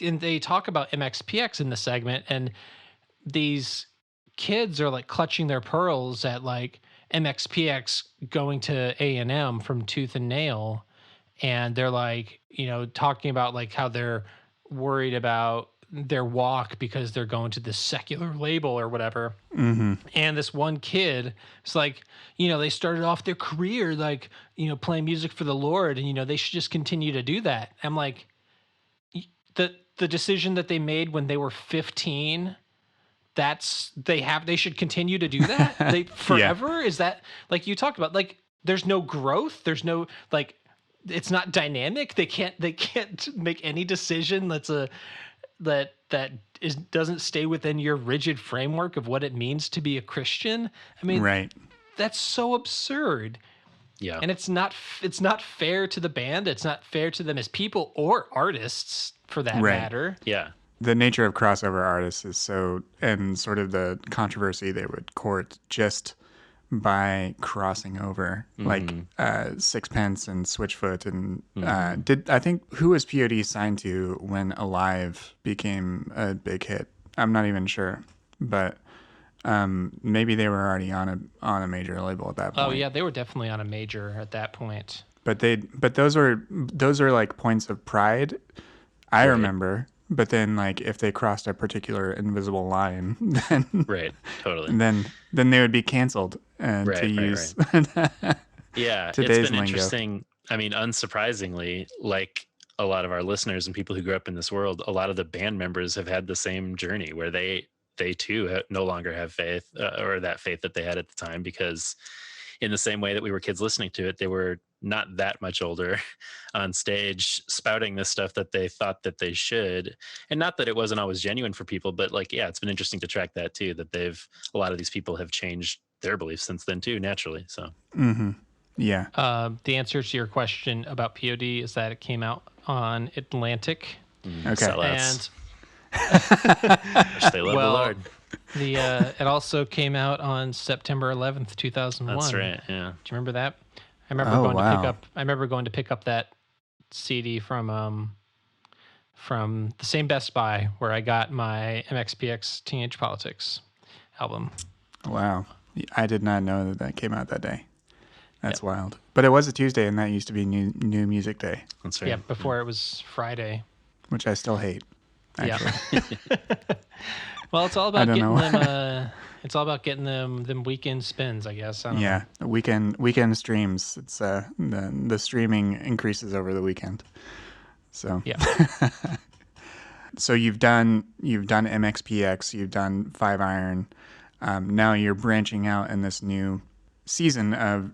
and they talk about MXPX in the segment, and these kids are like clutching their pearls at like MXPX going to A&M from tooth and nail. And they're like, talking about like how they're worried about their walk because they're going to this secular label or whatever. And this one kid is like, they started off their career like, playing music for the Lord, and, they should just continue to do that. I'm like, the decision that they made when they were 15, they should continue to do that. They forever. Is that, like you talked about, like there's no growth, there's no, like, it's not dynamic. They can't make any decision doesn't stay within your rigid framework of what it means to be a Christian. I mean, that's so absurd. Yeah. And it's not fair to the band. It's not fair to them as people or artists, for that matter. Yeah. The nature of crossover artists is and sort of the controversy they would court just by crossing over, like Sixpence and Switchfoot, and I think, who was POD signed to when Alive became a big hit? I'm not even sure, but maybe they were already on a major label at that point. Oh yeah, they were definitely on a major at that point. But those are like points of pride. I remember. But then, like, if they crossed a particular invisible line, then totally, then they would be canceled to use. Yeah, it's been interesting. I mean, unsurprisingly, like a lot of our listeners and people who grew up in this world, a lot of the band members have had the same journey where they too no longer have faith, or that faith that they had at the time, because in the same way that we were kids listening to it, they were not that much older on stage spouting this stuff that they thought that they should. And not that it wasn't always genuine for people, but like, yeah, it's been interesting to track that too, that a lot of these people have changed their beliefs since then too, naturally. So Yeah. The answer to your question about POD is that it came out on Atlantic. Okay. Sellouts. And Wish they love the Lord. it also came out on September 11th, 2001. That's right. Yeah. Do you remember that? I remember going to pick up that CD from the same Best Buy where I got my MXPX Teenage Politics album. Wow. I did not know that came out that day. That's wild. But it was a Tuesday, and that used to be New Music Day. That's right. Yeah, before it was Friday. Which I still hate, actually. Yeah. Well, it's all about getting them. It's all about getting them weekend spins, I guess. I don't know. Weekend streams. It's the streaming increases over the weekend. So yeah. So you've done MXPX, you've done 5-iron. Now you're branching out in this new season of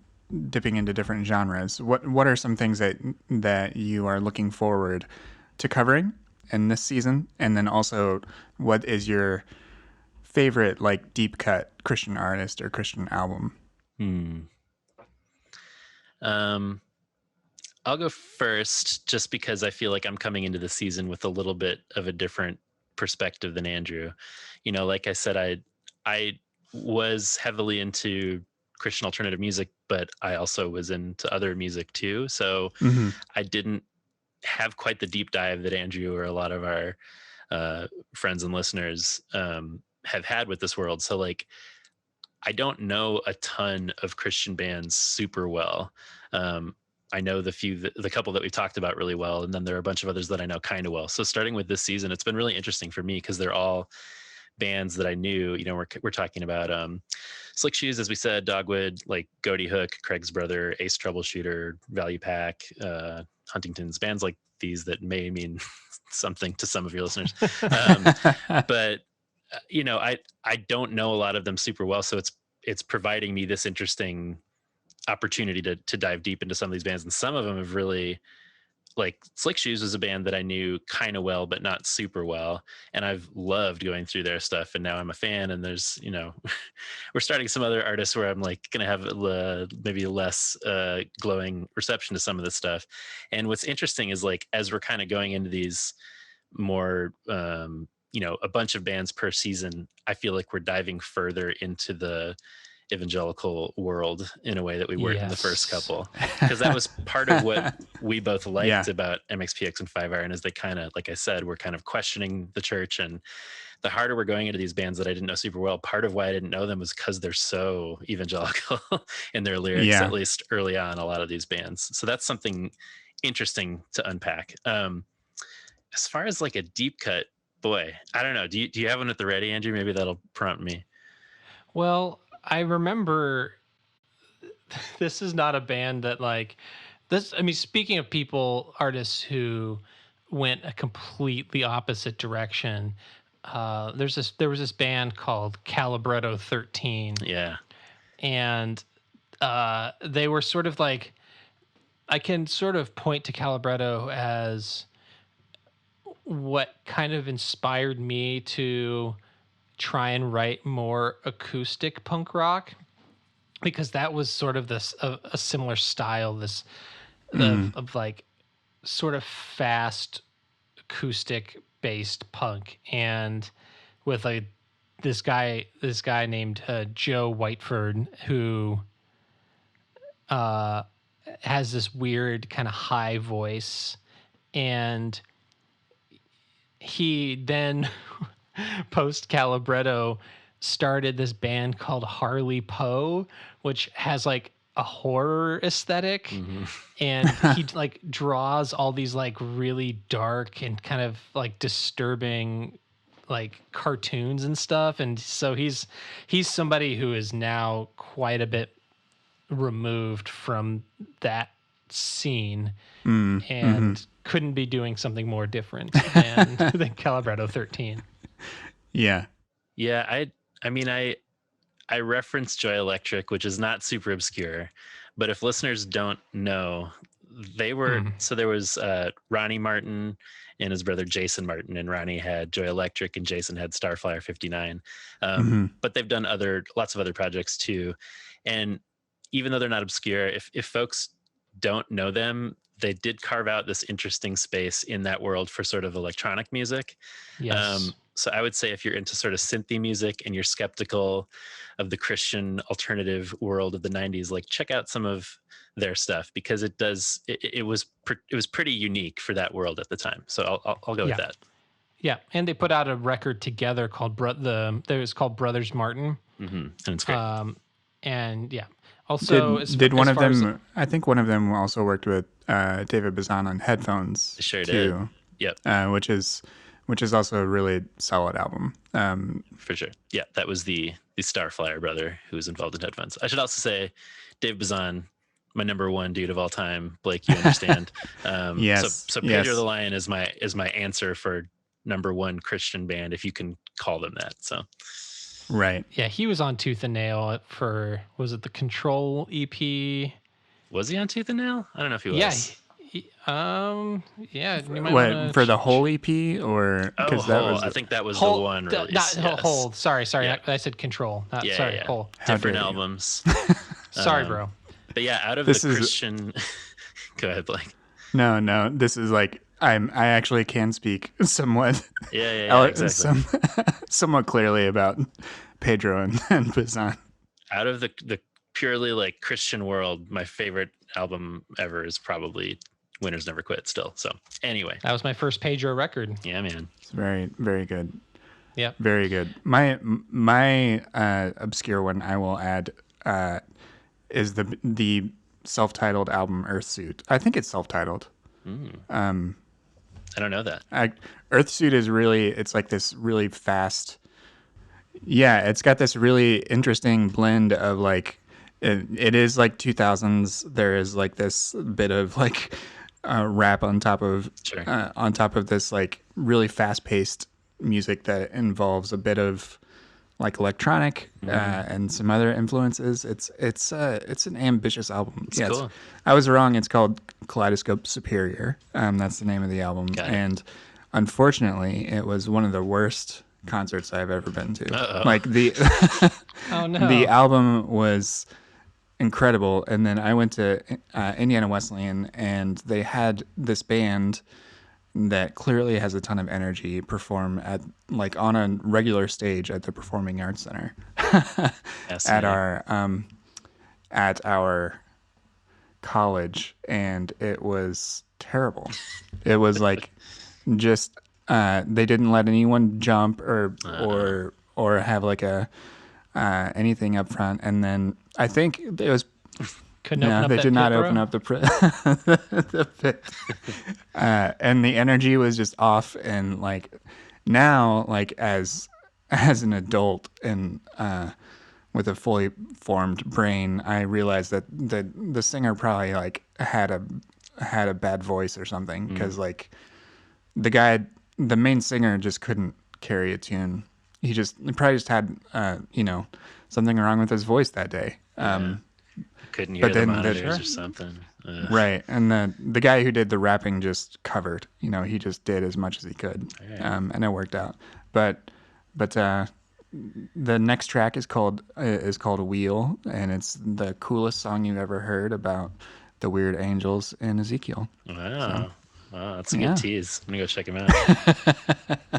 dipping into different genres. What are some things that you are looking forward to covering in this season? And then also, what is your favorite like deep cut Christian artist or Christian album? I'll go first just because I feel like I'm coming into the season with a little bit of a different perspective than Andrew. You know, like I said, I was heavily into Christian alternative music, but I also was into other music too. So I didn't have quite the deep dive that Andrew or a lot of our friends and listeners have had with this world. So like, I don't know a ton of Christian bands super well. I know the couple that we've talked about really well, and then there are a bunch of others that I know kind of well. So starting with this season, it's been really interesting for me because they're all bands that I knew. You know, we're talking about Slick Shoes, as we said, Dogwood, like Goaty Hook, Craig's Brother, Ace Troubleshooter, Value Pack, Huntington's, bands like these that may mean something to some of your listeners. But you know, I don't know a lot of them super well, so it's providing me this interesting opportunity to dive deep into some of these bands, and some of them have really, like Slick Shoes was a band that I knew kind of well but not super well, and I've loved going through their stuff, and now I'm a fan. And there's, you know, we're starting some other artists where I'm like gonna have maybe less glowing reception to some of this stuff. And what's interesting is, like, as we're kind of going into these more you know, a bunch of bands per season, I feel like we're diving further into the evangelical world in a way that we weren't in the first couple, because that was part of what we both liked about MXPX and 5-iron, is they kind of, like I said, we're kind of questioning the church. And the harder we're going into these bands that I didn't know super well, part of why I didn't know them was because they're so evangelical in their lyrics, at least early on, a lot of these bands. So that's something interesting to unpack. As far as like a deep cut, boy, I don't know. Do you have one at the ready, Andrew? Maybe that'll prompt me. Well, I remember this is not a band that like this. I mean, speaking of artists who went a completely opposite direction, there was this band called Calibretto 13. Yeah. And they were sort of like, I can sort of point to Calibretto as what kind of inspired me to try and write more acoustic punk rock, because that was sort of this a similar style, this of like sort of fast acoustic based punk, and with this guy named Joe Whiteford, who has this weird kind of high voice. And he then post Calibretto started this band called Harley Poe, which has like a horror aesthetic. And he like draws all these like really dark and kind of like disturbing like cartoons and stuff. And so he's somebody who is now quite a bit removed from that scene and couldn't be doing something more different than Calibretto 13. Yeah. I mean, I reference Joy Electric, which is not super obscure, but if listeners don't know, they were, so there was Ronnie Martin and his brother Jason Martin, and Ronnie had Joy Electric and Jason had Starflyer 59. But they've done lots of other projects too. And even though they're not obscure, if folks don't know them, they did carve out this interesting space in that world for sort of electronic music. Yes. So I would say if you're into sort of synthy music and you're skeptical of the Christian alternative world of the 90s, like check out some of their stuff, because it was pretty unique for that world at the time. So I'll go with that. Yeah, and they put out a record together called called Brothers Martin. And it's great. And yeah, also did one of them? I think one of them also worked with David Bazan on headphones. They sure too, did. Yep. Which is also a really solid album. For sure. Yeah, that was the Starflyer brother who was involved in headphones. I should also say, Dave Bazan, my number one dude of all time. Blake, you understand. Yes. So Pedro the Lion is my answer for number one Christian band, if you can call them that. So. Right. Yeah, he was on Tooth and Nail for, was it the Control EP? Was he on Tooth and Nail? I don't know if he was. Yeah. What, for the whole EP, or because I think that was the one release. Hold. Sorry. Yeah. I said Control. Whole. Different albums. Sorry, bro. But yeah, out of the Christian. Go ahead, Blake. No. This is like I actually can speak somewhat. Yeah, exactly. Somewhat clearly about Pedro and Bazan. Out of the purely like Christian world, my favorite album ever is probably Winners Never Quit still. So anyway. That was my first Pedro record. Yeah, man. It's very, very good. Yeah. Very good. My obscure one I will add is the self-titled album Earthsuit. I think it's self-titled. I don't know that. Earthsuit is it's like this really fast. Yeah, it's got this really interesting blend of like, it is like 2000s. There is like this bit of like rap on top of this like really fast-paced music that involves a bit of like electronic and some other influences. It's an ambitious album. It's cool. I was wrong. It's called Kaleidoscope Superior. That's the name of the album. And unfortunately, it was one of the worst concerts I've ever been to. Uh-oh. Like the oh no, the album was incredible, and then I went to Indiana Wesleyan, and they had this band that clearly has a ton of energy perform at like on a regular stage at the Performing Arts Center at our college, and it was terrible. It was like just they didn't let anyone jump or have like a anything up front, and then I think it was. They did not open up the pit. And the energy was just off. And like now, like as an adult and with a fully formed brain, I realized that the singer probably like had a bad voice or something, because like the main singer just couldn't carry a tune. He probably just had something wrong with his voice that day. Couldn't hear the monitors or something. Right. And the guy who did the rapping just covered. He just did as much as he could. Right. And it worked out. But the next track is called Wheel, and it's the coolest song you've ever heard about the weird angels in Ezekiel. Wow. Wow, that's a good tease. I'm going to go check him out.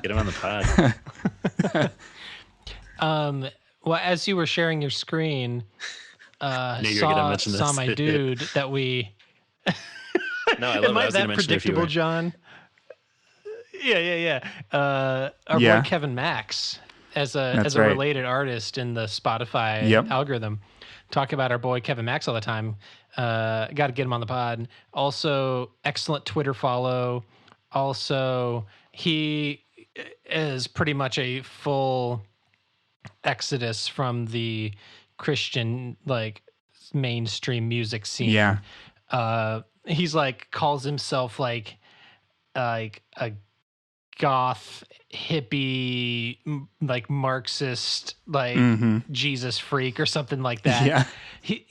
Get him on the pod. Well, as you were sharing your screen, saw my dude that we. No, I love Am it. I I was that going to mention predictable, John? Yeah. Our boy Kevin Max, as a related artist in the Spotify algorithm. Talk about our boy Kevin Max all the time. Got to get him on the pod. Also, excellent Twitter follow. Also, he is pretty much a full exodus from the Christian like mainstream music scene. Yeah. He's like calls himself like a goth hippie like Marxist like Jesus freak or something like that. Yeah. He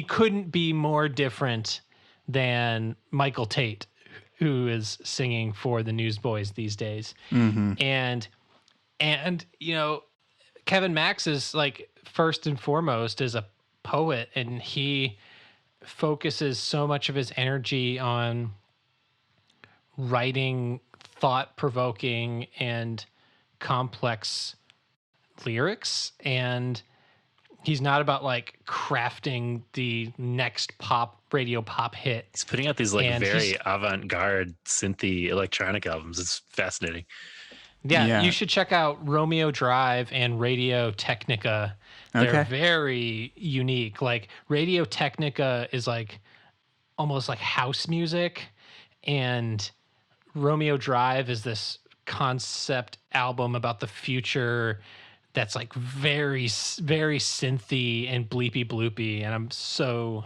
couldn't be more different than Michael Tate, who is singing for the Newsboys these days. And Kevin Max is like first and foremost is poet, and he focuses so much of his energy on writing thought-provoking and complex lyrics, and he's not about like crafting the next radio pop hit. He's putting out these like very avant-garde synthy electronic albums. It's fascinating. Yeah, you should check out Romeo Drive and Radio Technica. They're very unique. Like Radio Technica is like almost like house music, and Romeo Drive is this concept album about the future that's like very synthy and bleepy bloopy, and I'm so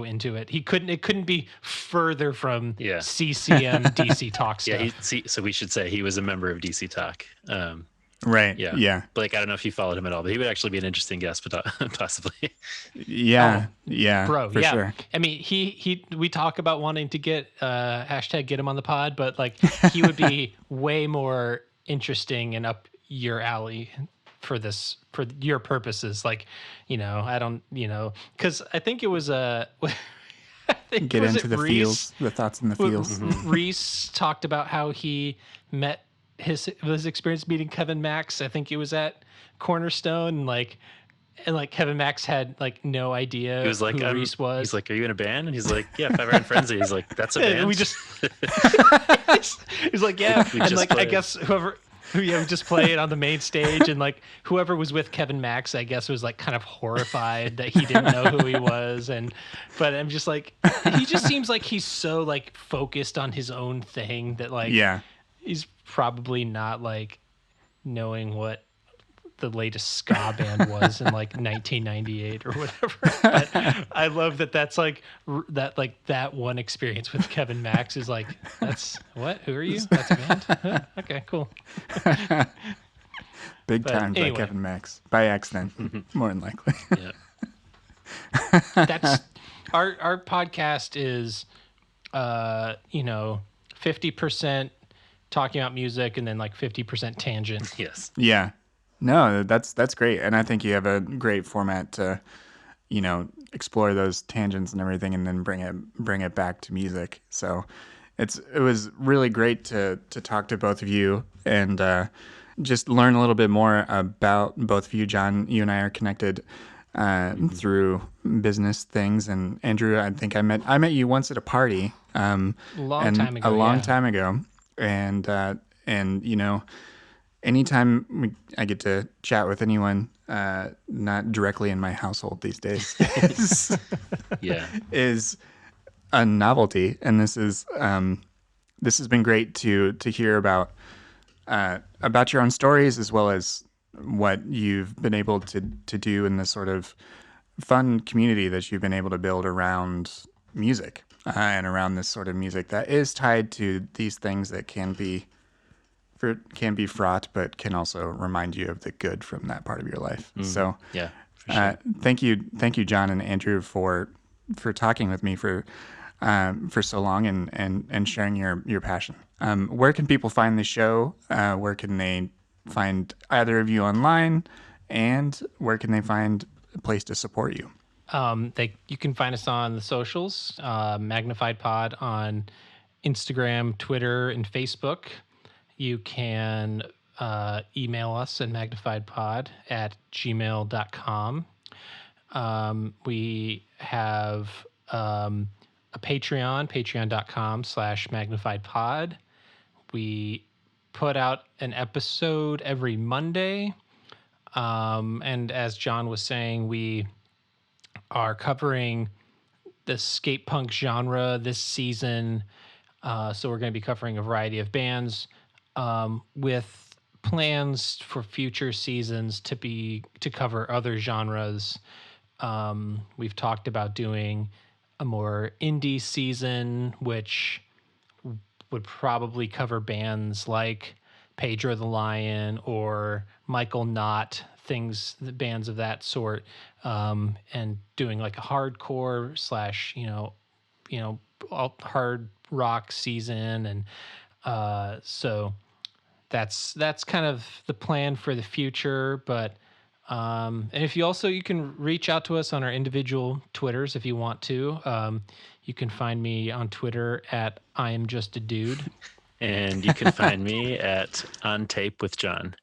into it. It couldn't be further from CCM DC Talk stuff. Yeah, so we should say he was a member of DC Talk. Right. Yeah. Blake, I don't know if you followed him at all, but he would actually be an interesting guest, but possibly. Yeah. Bro. For sure. I mean, we talk about wanting to get hashtag get him on the pod, but like he would be way more interesting and up your alley for your purposes. Like, I don't, because I think it was get into the feels, the thoughts in the feels. Reese talked about how he met his experience meeting Kevin Max. I think it was at Cornerstone, and like Kevin Max had like no idea he was like, who Reese was. He's like, "Are you in a band?" And he's like, "Yeah, Five Iron Frenzy." He's like, "That's a band." And we just he's like, "Yeah," and like I guess we just play it on the main stage, and like whoever was with Kevin Max, I guess, was like kind of horrified that he didn't know who he was, but I'm just like, he just seems like he's so like focused on his own thing that like he's probably not like knowing what the latest ska band was in like 1998 or whatever. But I love that's like that one experience with Kevin Max is like, that's what? Who are you? That's a band? Huh? Okay, cool. Big time by Kevin Max by accident, more than likely. Yeah. That's our podcast is 50% talking about music and then like 50% tangent. Yes. Yeah. No, that's great. And I think you have a great format to, explore those tangents and everything, and then bring it back to music. So it was really great to talk to both of you and just learn a little bit more about both of you. John, you and I are connected through business things, and Andrew, I think I met you once at a party a long time ago. And anytime I get to chat with anyone not directly in my household these days is a novelty, and this has been great to hear about your own stories, as well as what you've been able to do in this sort of fun community that you've been able to build around music and around this sort of music that is tied to these things that can be fraught, but can also remind you of the good from that part of your life. So for sure. Thank you, John and Andrew, for talking with me for so long and sharing your passion. Where can people find the show? Where can they find either of you online, and where can they find a place to support you? You can find us on the socials, Magnified Pod on Instagram, Twitter, and Facebook. You can email us at magnifiedpod@gmail.com. We have a Patreon, patreon.com/magnifiedpod. We put out an episode every Monday. And as John was saying, we are covering the skate punk genre this season. So we're going to be covering a variety of bands, with plans for future seasons to cover other genres. We've talked about doing a more indie season, which would probably cover bands like Pedro the Lion or Michael Knott, bands of that sort, and doing like a hardcore / hard rock season, and so that's kind of the plan for the future. But And if you can reach out to us on our individual Twitters if you want to. You can find me on Twitter at I am just a dude. And you can find me at On Tape with John.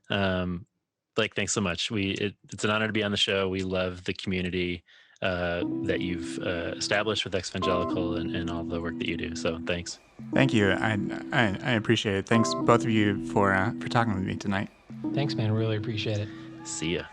Blake, thanks so much. It's an honor to be on the show. We love the community that you've established with Evangelical and all the work that you do. So thanks. Thank you. I appreciate it. Thanks both of you for talking with me tonight. Thanks, man. Really appreciate it. See ya.